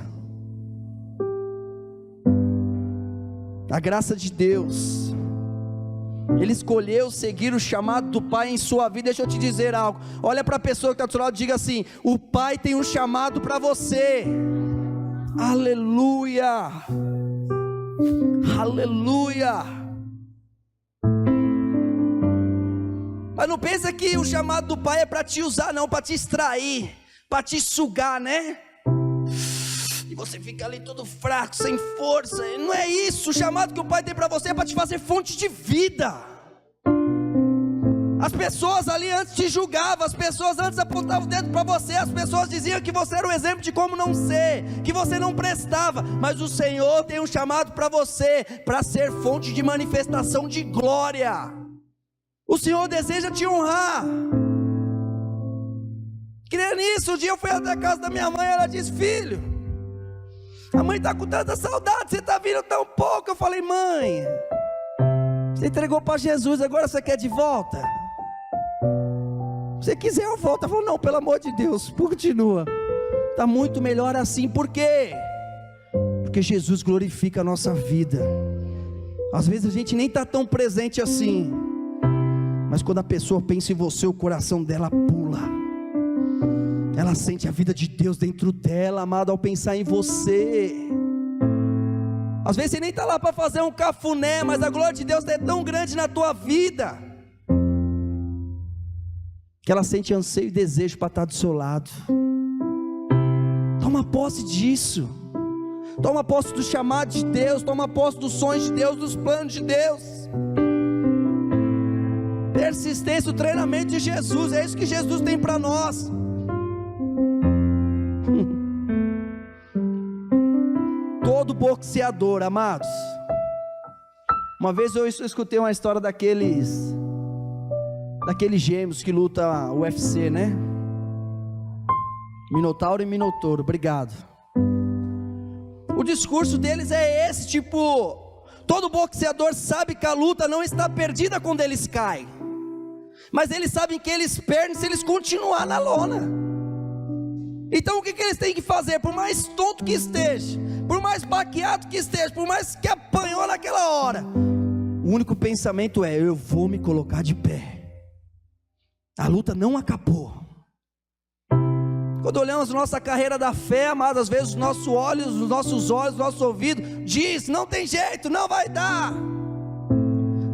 A graça de Deus, ele escolheu seguir o chamado do Pai em sua vida. Deixa eu te dizer algo, olha para a pessoa que está do seu lado e diga assim: o Pai tem um chamado para você. Aleluia, aleluia. Mas não pensa que o chamado do Pai é para te usar, não, para te extrair, para te sugar, né? E você fica ali todo fraco, sem força. Não é isso. O chamado que o Pai tem para você é para te fazer fonte de vida. As pessoas ali antes te julgavam, as pessoas antes apontavam o dedo para você, as pessoas diziam que você era o exemplo de como não ser, que você não prestava. Mas o Senhor tem um chamado para você, para ser fonte de manifestação de glória. O Senhor deseja te honrar. Creia nisso. Um dia eu fui até a casa da minha mãe, ela disse: filho, a mãe está com tanta saudade, você está vindo tão pouco. Eu falei: mãe, você entregou para Jesus, agora você quer de volta? Se você quiser eu volto. Ela falou: não, pelo amor de Deus, continua, está muito melhor assim. Por quê? Porque Jesus glorifica a nossa vida. Às vezes a gente nem está tão presente assim, mas quando a pessoa pensa em você, o coração dela pula. Ela sente a vida de Deus dentro dela, amado, ao pensar em você. Às vezes você nem está lá para fazer um cafuné, mas a glória de Deus é tão grande na tua vida, que ela sente anseio e desejo para estar do seu lado. Toma posse disso. Toma posse do chamado de Deus. Toma posse dos sonhos de Deus, dos planos de Deus. Persistência, o treinamento de Jesus, é isso que Jesus tem para nós. Todo boxeador, amados. Uma vez eu escutei uma história daqueles gêmeos que lutam UFC, né? Minotauro e Minotouro, obrigado. O discurso deles é esse, tipo, todo boxeador sabe que a luta não está perdida quando eles caem, mas eles sabem que eles perdem se eles continuar na lona. Então o que eles têm que fazer? Por mais tonto que esteja, por mais baqueado que esteja, por mais que apanhou naquela hora, o único pensamento é: eu vou me colocar de pé. A luta não acabou. Quando olhamos nossa carreira da fé, amados, às vezes os nossos olhos, nosso ouvido diz: não tem jeito, não vai dar.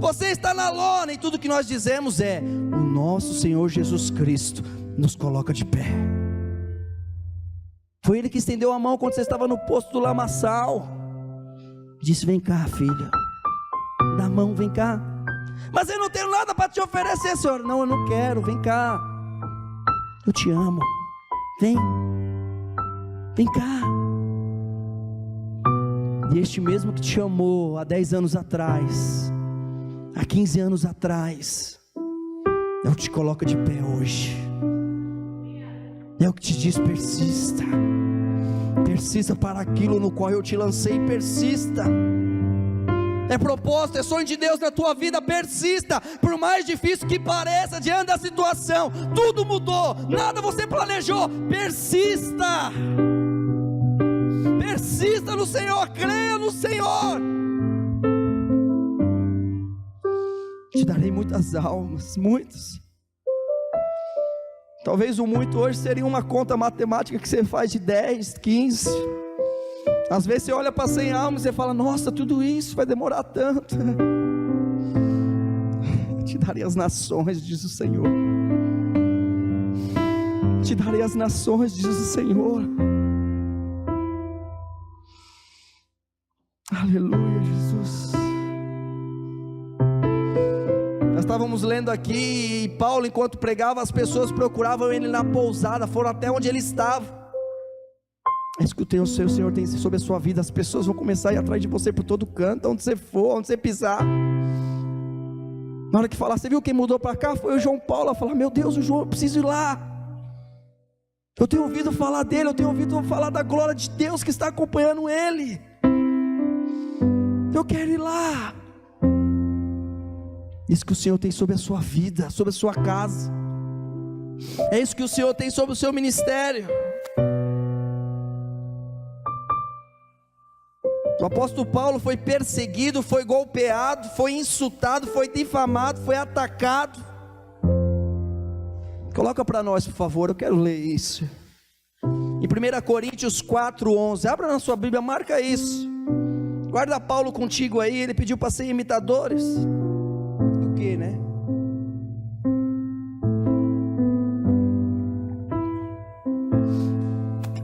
Você está na lona, e tudo que nós dizemos é: o nosso Senhor Jesus Cristo nos coloca de pé. Foi Ele que estendeu a mão quando você estava no posto do lamaçal. Disse: vem cá, filha, dá a mão, vem cá. Mas eu não tenho nada para te oferecer, Senhor. Não, eu não quero, vem cá, eu te amo, vem cá. E este mesmo que te chamou há 10 anos atrás, há 15 anos atrás, é o que te coloca de pé hoje. É o que te diz: persista, persista para aquilo no qual eu te lancei, persista. É propósito, é sonho de Deus na tua vida, persista. Por mais difícil que pareça diante da situação, tudo mudou, nada você planejou, persista. Persista no Senhor, creia no Senhor. Te darei muitas almas, muitas. Talvez o muito hoje seria uma conta matemática que você faz de 10, 15. Às vezes você olha para 100 almas e você fala: nossa, tudo isso vai demorar tanto. Te darei as nações, diz o Senhor. Te darei as nações, diz o Senhor. Aleluia, Jesus. Nós estávamos lendo aqui, e Paulo, enquanto pregava, as pessoas procuravam ele na pousada, foram até onde ele estava. É isso que o Senhor tem sobre a sua vida. As pessoas vão começar a ir atrás de você por todo canto, onde você for, onde você pisar. Na hora que falar: você viu quem mudou para cá? Foi o João Paulo. A falar: meu Deus, o João, eu preciso ir lá. Eu tenho ouvido falar dele, eu tenho ouvido falar da glória de Deus que está acompanhando ele. Eu quero ir lá. Isso que o Senhor tem sobre a sua vida, sobre a sua casa. É isso que o Senhor tem sobre o seu ministério. O apóstolo Paulo foi perseguido, foi golpeado, foi insultado, foi difamado, foi atacado. Coloca para nós, por favor, eu quero ler isso. Em 1 Coríntios 4:11, abra na sua Bíblia, marca isso. Guarda Paulo contigo aí, ele pediu para ser imitadores. Do que, né?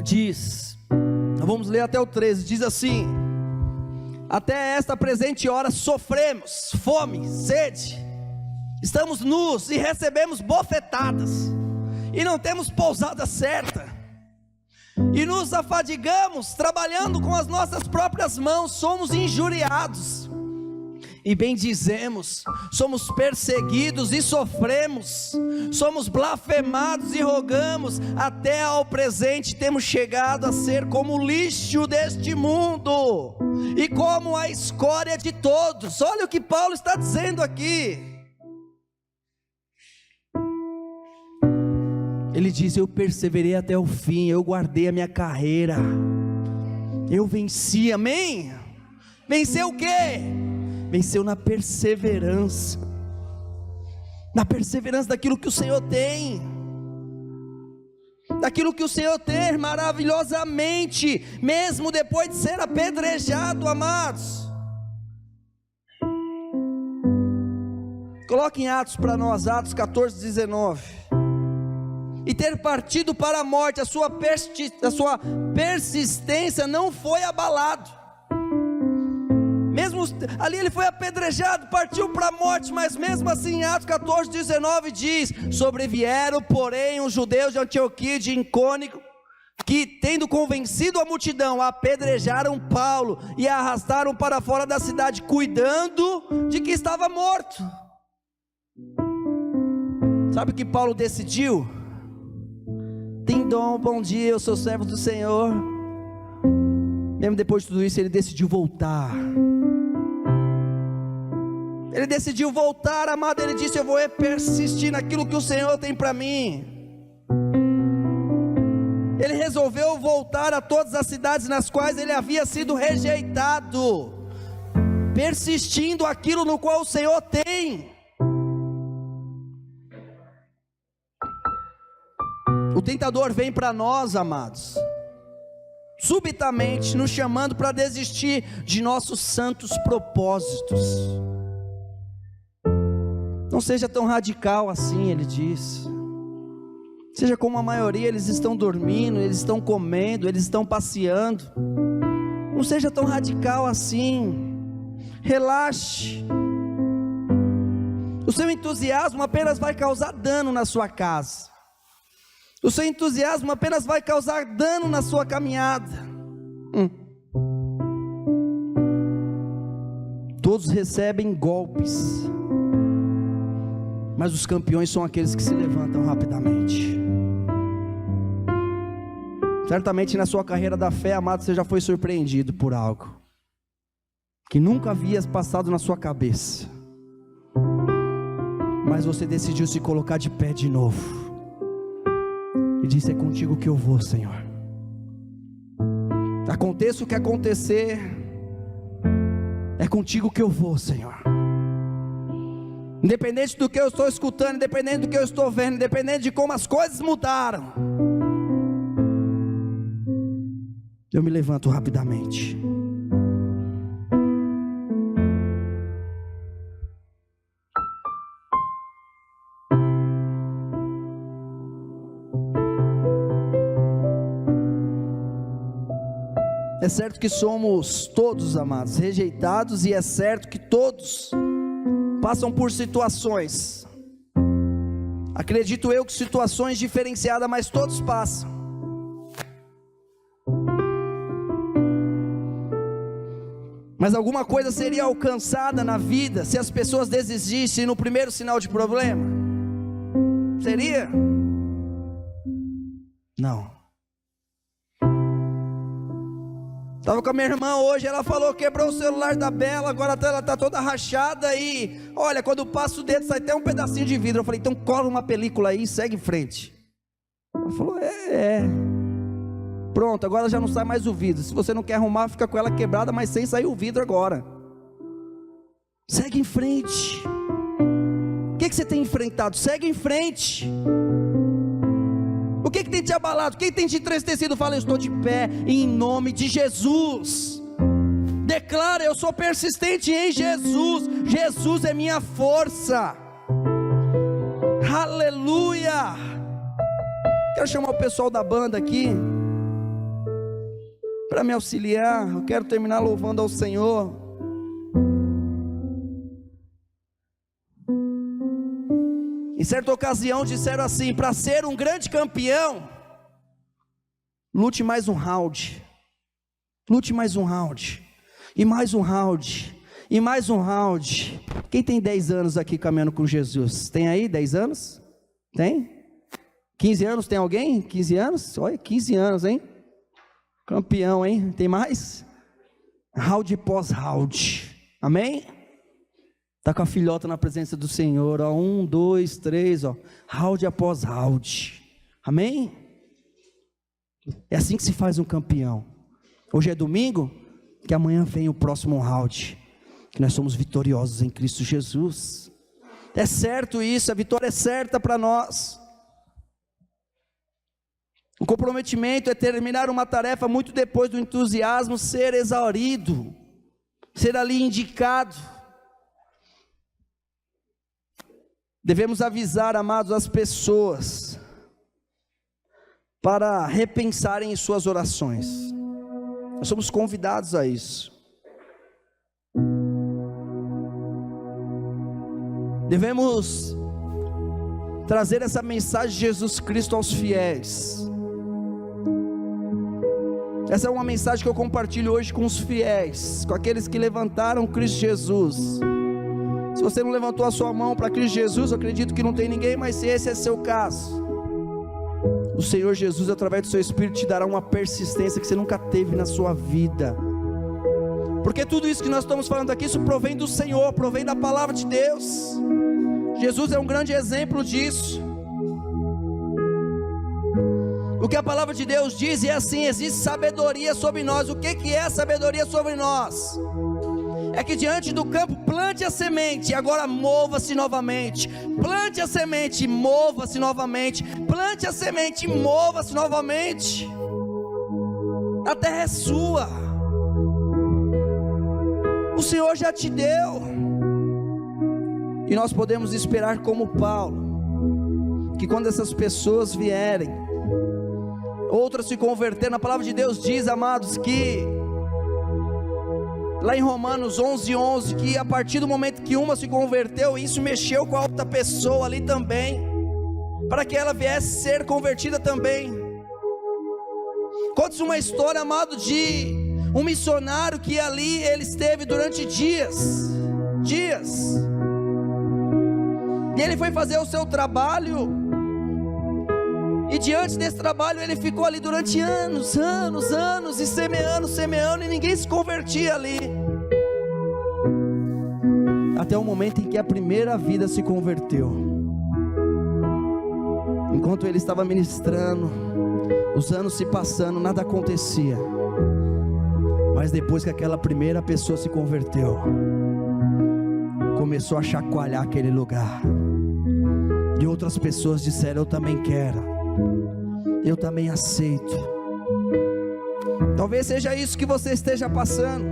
Diz, vamos ler até o 13, diz assim: até esta presente hora sofremos fome, sede, estamos nus e recebemos bofetadas, e não temos pousada certa, e nos afadigamos trabalhando com as nossas próprias mãos, somos injuriados, e bendizemos, somos perseguidos e sofremos, somos blasfemados e rogamos, até ao presente temos chegado a ser como o lixo deste mundo, e como a escória de todos. Olha o que Paulo está dizendo aqui. Ele diz: eu perseverei até o fim, eu guardei a minha carreira, eu venci, amém? Venceu o quê? Venceu na perseverança daquilo que o Senhor tem, daquilo que o Senhor tem maravilhosamente, mesmo depois de ser apedrejado, amados. Coloque em Atos para nós, Atos 14:19. e ter partido para a morte, a sua persistência não foi abalado. Mesmo ali ele foi apedrejado, partiu para a morte, mas mesmo assim, em Atos 14:19 diz: sobrevieram, porém, os judeus de Antioquia e de Icônio, que, tendo convencido a multidão, apedrejaram Paulo e a arrastaram para fora da cidade, cuidando de que estava morto. Sabe o que Paulo decidiu? Dom, bom dia, eu sou servo do Senhor. Mesmo depois de tudo isso, ele decidiu voltar. Ele decidiu voltar, amado. Ele disse: eu vou persistir naquilo que o Senhor tem para mim. Ele resolveu voltar a todas as cidades nas quais ele havia sido rejeitado, persistindo aquilo no qual o Senhor tem. O tentador vem para nós, amados, subitamente nos chamando para desistir de nossos santos propósitos. Não seja tão radical assim, ele diz. Seja como a maioria, eles estão dormindo, eles estão comendo, eles estão passeando. Não seja tão radical assim. Relaxe. O seu entusiasmo apenas vai causar dano na sua casa. O seu entusiasmo apenas vai causar dano na sua caminhada. Todos recebem golpes, mas os campeões são aqueles que se levantam rapidamente. Certamente na sua carreira da fé, amado, você já foi surpreendido por algo que nunca havia passado na sua cabeça, mas você decidiu se colocar de pé de novo e disse: é contigo que eu vou, Senhor. Aconteça o que acontecer, é contigo que eu vou, Senhor. Independente do que eu estou escutando, independente do que eu estou vendo, independente de como as coisas mudaram, eu me levanto rapidamente. É certo que somos todos, amados, rejeitados, e é certo que todos passam por situações, acredito eu que situações diferenciadas, mas todos passam. Mas alguma coisa seria alcançada na vida se as pessoas desistissem no primeiro sinal de problema? Seria? Não. Estava com a minha irmã hoje, ela falou que quebrou o celular da Bela, agora ela está toda rachada e, olha, quando passa o dedo sai até um pedacinho de vidro. Eu falei: então cola uma película aí e segue em frente. Ela falou: pronto, agora já não sai mais o vidro. Se você não quer arrumar, fica com ela quebrada, mas sem sair o vidro agora. Segue em frente. O que você tem enfrentado? Segue em frente. O que tem te abalado? O que tem te entristecido? Fala: eu estou de pé em nome de Jesus. Declara: eu sou persistente em Jesus. Jesus é minha força. Aleluia. Quero chamar o pessoal da banda aqui para me auxiliar. Eu quero terminar louvando ao Senhor. Em certa ocasião disseram assim: para ser um grande campeão, lute mais um round, lute mais um round, e mais um round, e mais um round. Quem tem 10 anos aqui caminhando com Jesus? Tem aí 10 anos? Tem? 15 anos, tem alguém? 15 anos? Olha, 15 anos, hein? Campeão, hein? Tem mais? Round pós round, amém? Está com a filhota na presença do Senhor, ó, 1, 2, 3, ó, round após round, amém? É assim que se faz um campeão. Hoje é domingo, que amanhã vem o próximo round, que nós somos vitoriosos em Cristo Jesus. É certo isso, a vitória é certa para nós. O comprometimento é terminar uma tarefa muito depois do entusiasmo ser exaurido, ser ali indicado. Devemos avisar, amados, as pessoas para repensarem em suas orações. Nós somos convidados a isso. Devemos trazer essa mensagem de Jesus Cristo aos fiéis. Essa é uma mensagem que eu compartilho hoje com os fiéis, com aqueles que levantaram Cristo Jesus. Se você não levantou a sua mão para Cristo Jesus, eu acredito que não tem ninguém, mas se esse é seu caso, o Senhor Jesus, através do seu Espírito, te dará uma persistência que você nunca teve na sua vida. Porque tudo isso que nós estamos falando aqui, isso provém do Senhor, provém da palavra de Deus. Jesus é um grande exemplo disso. O que a palavra de Deus diz é assim: existe sabedoria sobre nós. O que é a sabedoria sobre nós? É que diante do campo, plante a semente, e agora mova-se novamente. Plante a semente, mova-se novamente. Plante a semente, mova-se novamente. A terra é sua, o Senhor já te deu. E nós podemos esperar como Paulo, que quando essas pessoas vierem, outras se converterem, a palavra de Deus diz, amados, que lá em Romanos 11:11, que a partir do momento que uma se converteu, isso mexeu com a outra pessoa ali também, para que ela viesse ser convertida também. Conta-se uma história, amado, de um missionário que ali ele esteve durante dias, e ele foi fazer o seu trabalho, e diante desse trabalho ele ficou ali durante anos, e semeando, e ninguém se convertia ali, até o momento em que a primeira vida se converteu. Enquanto ele estava ministrando, os anos se passando, nada acontecia, mas depois que aquela primeira pessoa se converteu, começou a chacoalhar aquele lugar, e outras pessoas disseram: eu também quero, eu também aceito. Talvez seja isso que você esteja passando.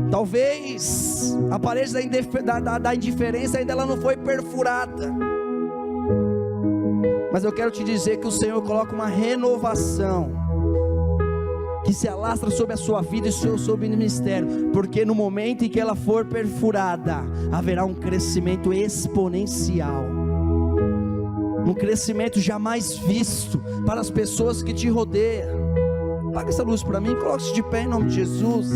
Talvez a parede da indiferença ainda ela não foi perfurada, mas eu quero te dizer que o Senhor coloca uma renovação que se alastra sobre a sua vida e sobre o ministério, porque no momento em que ela for perfurada, haverá um crescimento exponencial, um crescimento jamais visto para as pessoas que te rodeiam. Apaga essa luz para mim, coloque-se de pé em nome de Jesus.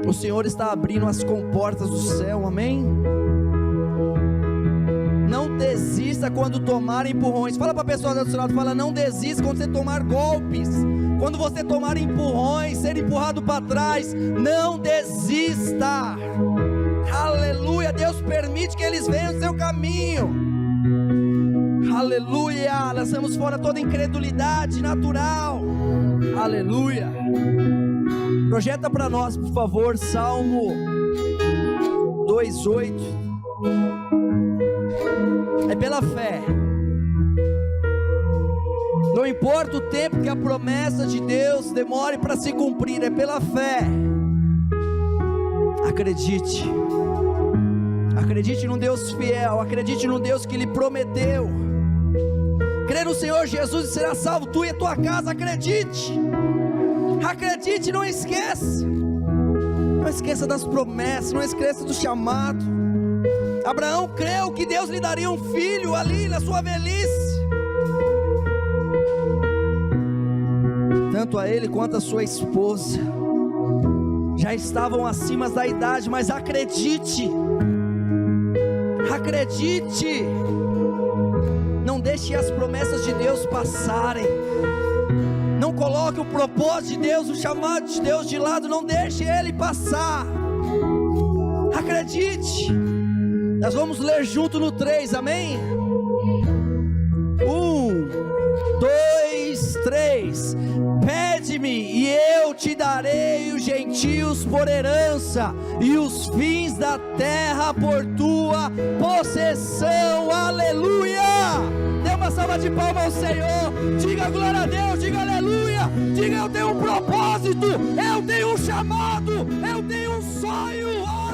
O Senhor está abrindo as comportas do céu, amém? Não desista quando tomar empurrões. Fala para a pessoa do seu lado, fala: não desista quando você tomar golpes, quando você tomar empurrões, ser empurrado para trás, não desista. Aleluia, Deus permite que eles venham no seu caminho. Aleluia, lançamos fora toda incredulidade natural. Aleluia. Projeta para nós, por favor, Salmo 2:8. É pela fé. Não importa o tempo que a promessa de Deus demore para se cumprir, é pela fé. Acredite. Acredite num Deus fiel, acredite num Deus que lhe prometeu. Crê no Senhor Jesus e será salvo tu e a tua casa. Acredite. Acredite, não esqueça. Não esqueça das promessas, não esqueça do chamado. Abraão creu que Deus lhe daria um filho ali na sua velhice. Tanto a ele quanto a sua esposa já estavam acima da idade, mas acredite. Acredite. Não deixe as promessas de Deus passarem. Não coloque o propósito de Deus, o chamado de Deus de lado. Não deixe ele passar. Acredite. Nós vamos ler junto no 3, amém? 1, 2, 3. Pede-me e eu te darei os gentios por herança, e os fins da terra por tua possessão. Aleluia! Dê uma salva salva de palmas ao Senhor. Diga glória a Deus, diga aleluia. Diga: eu tenho um propósito, eu tenho um chamado, eu tenho um sonho.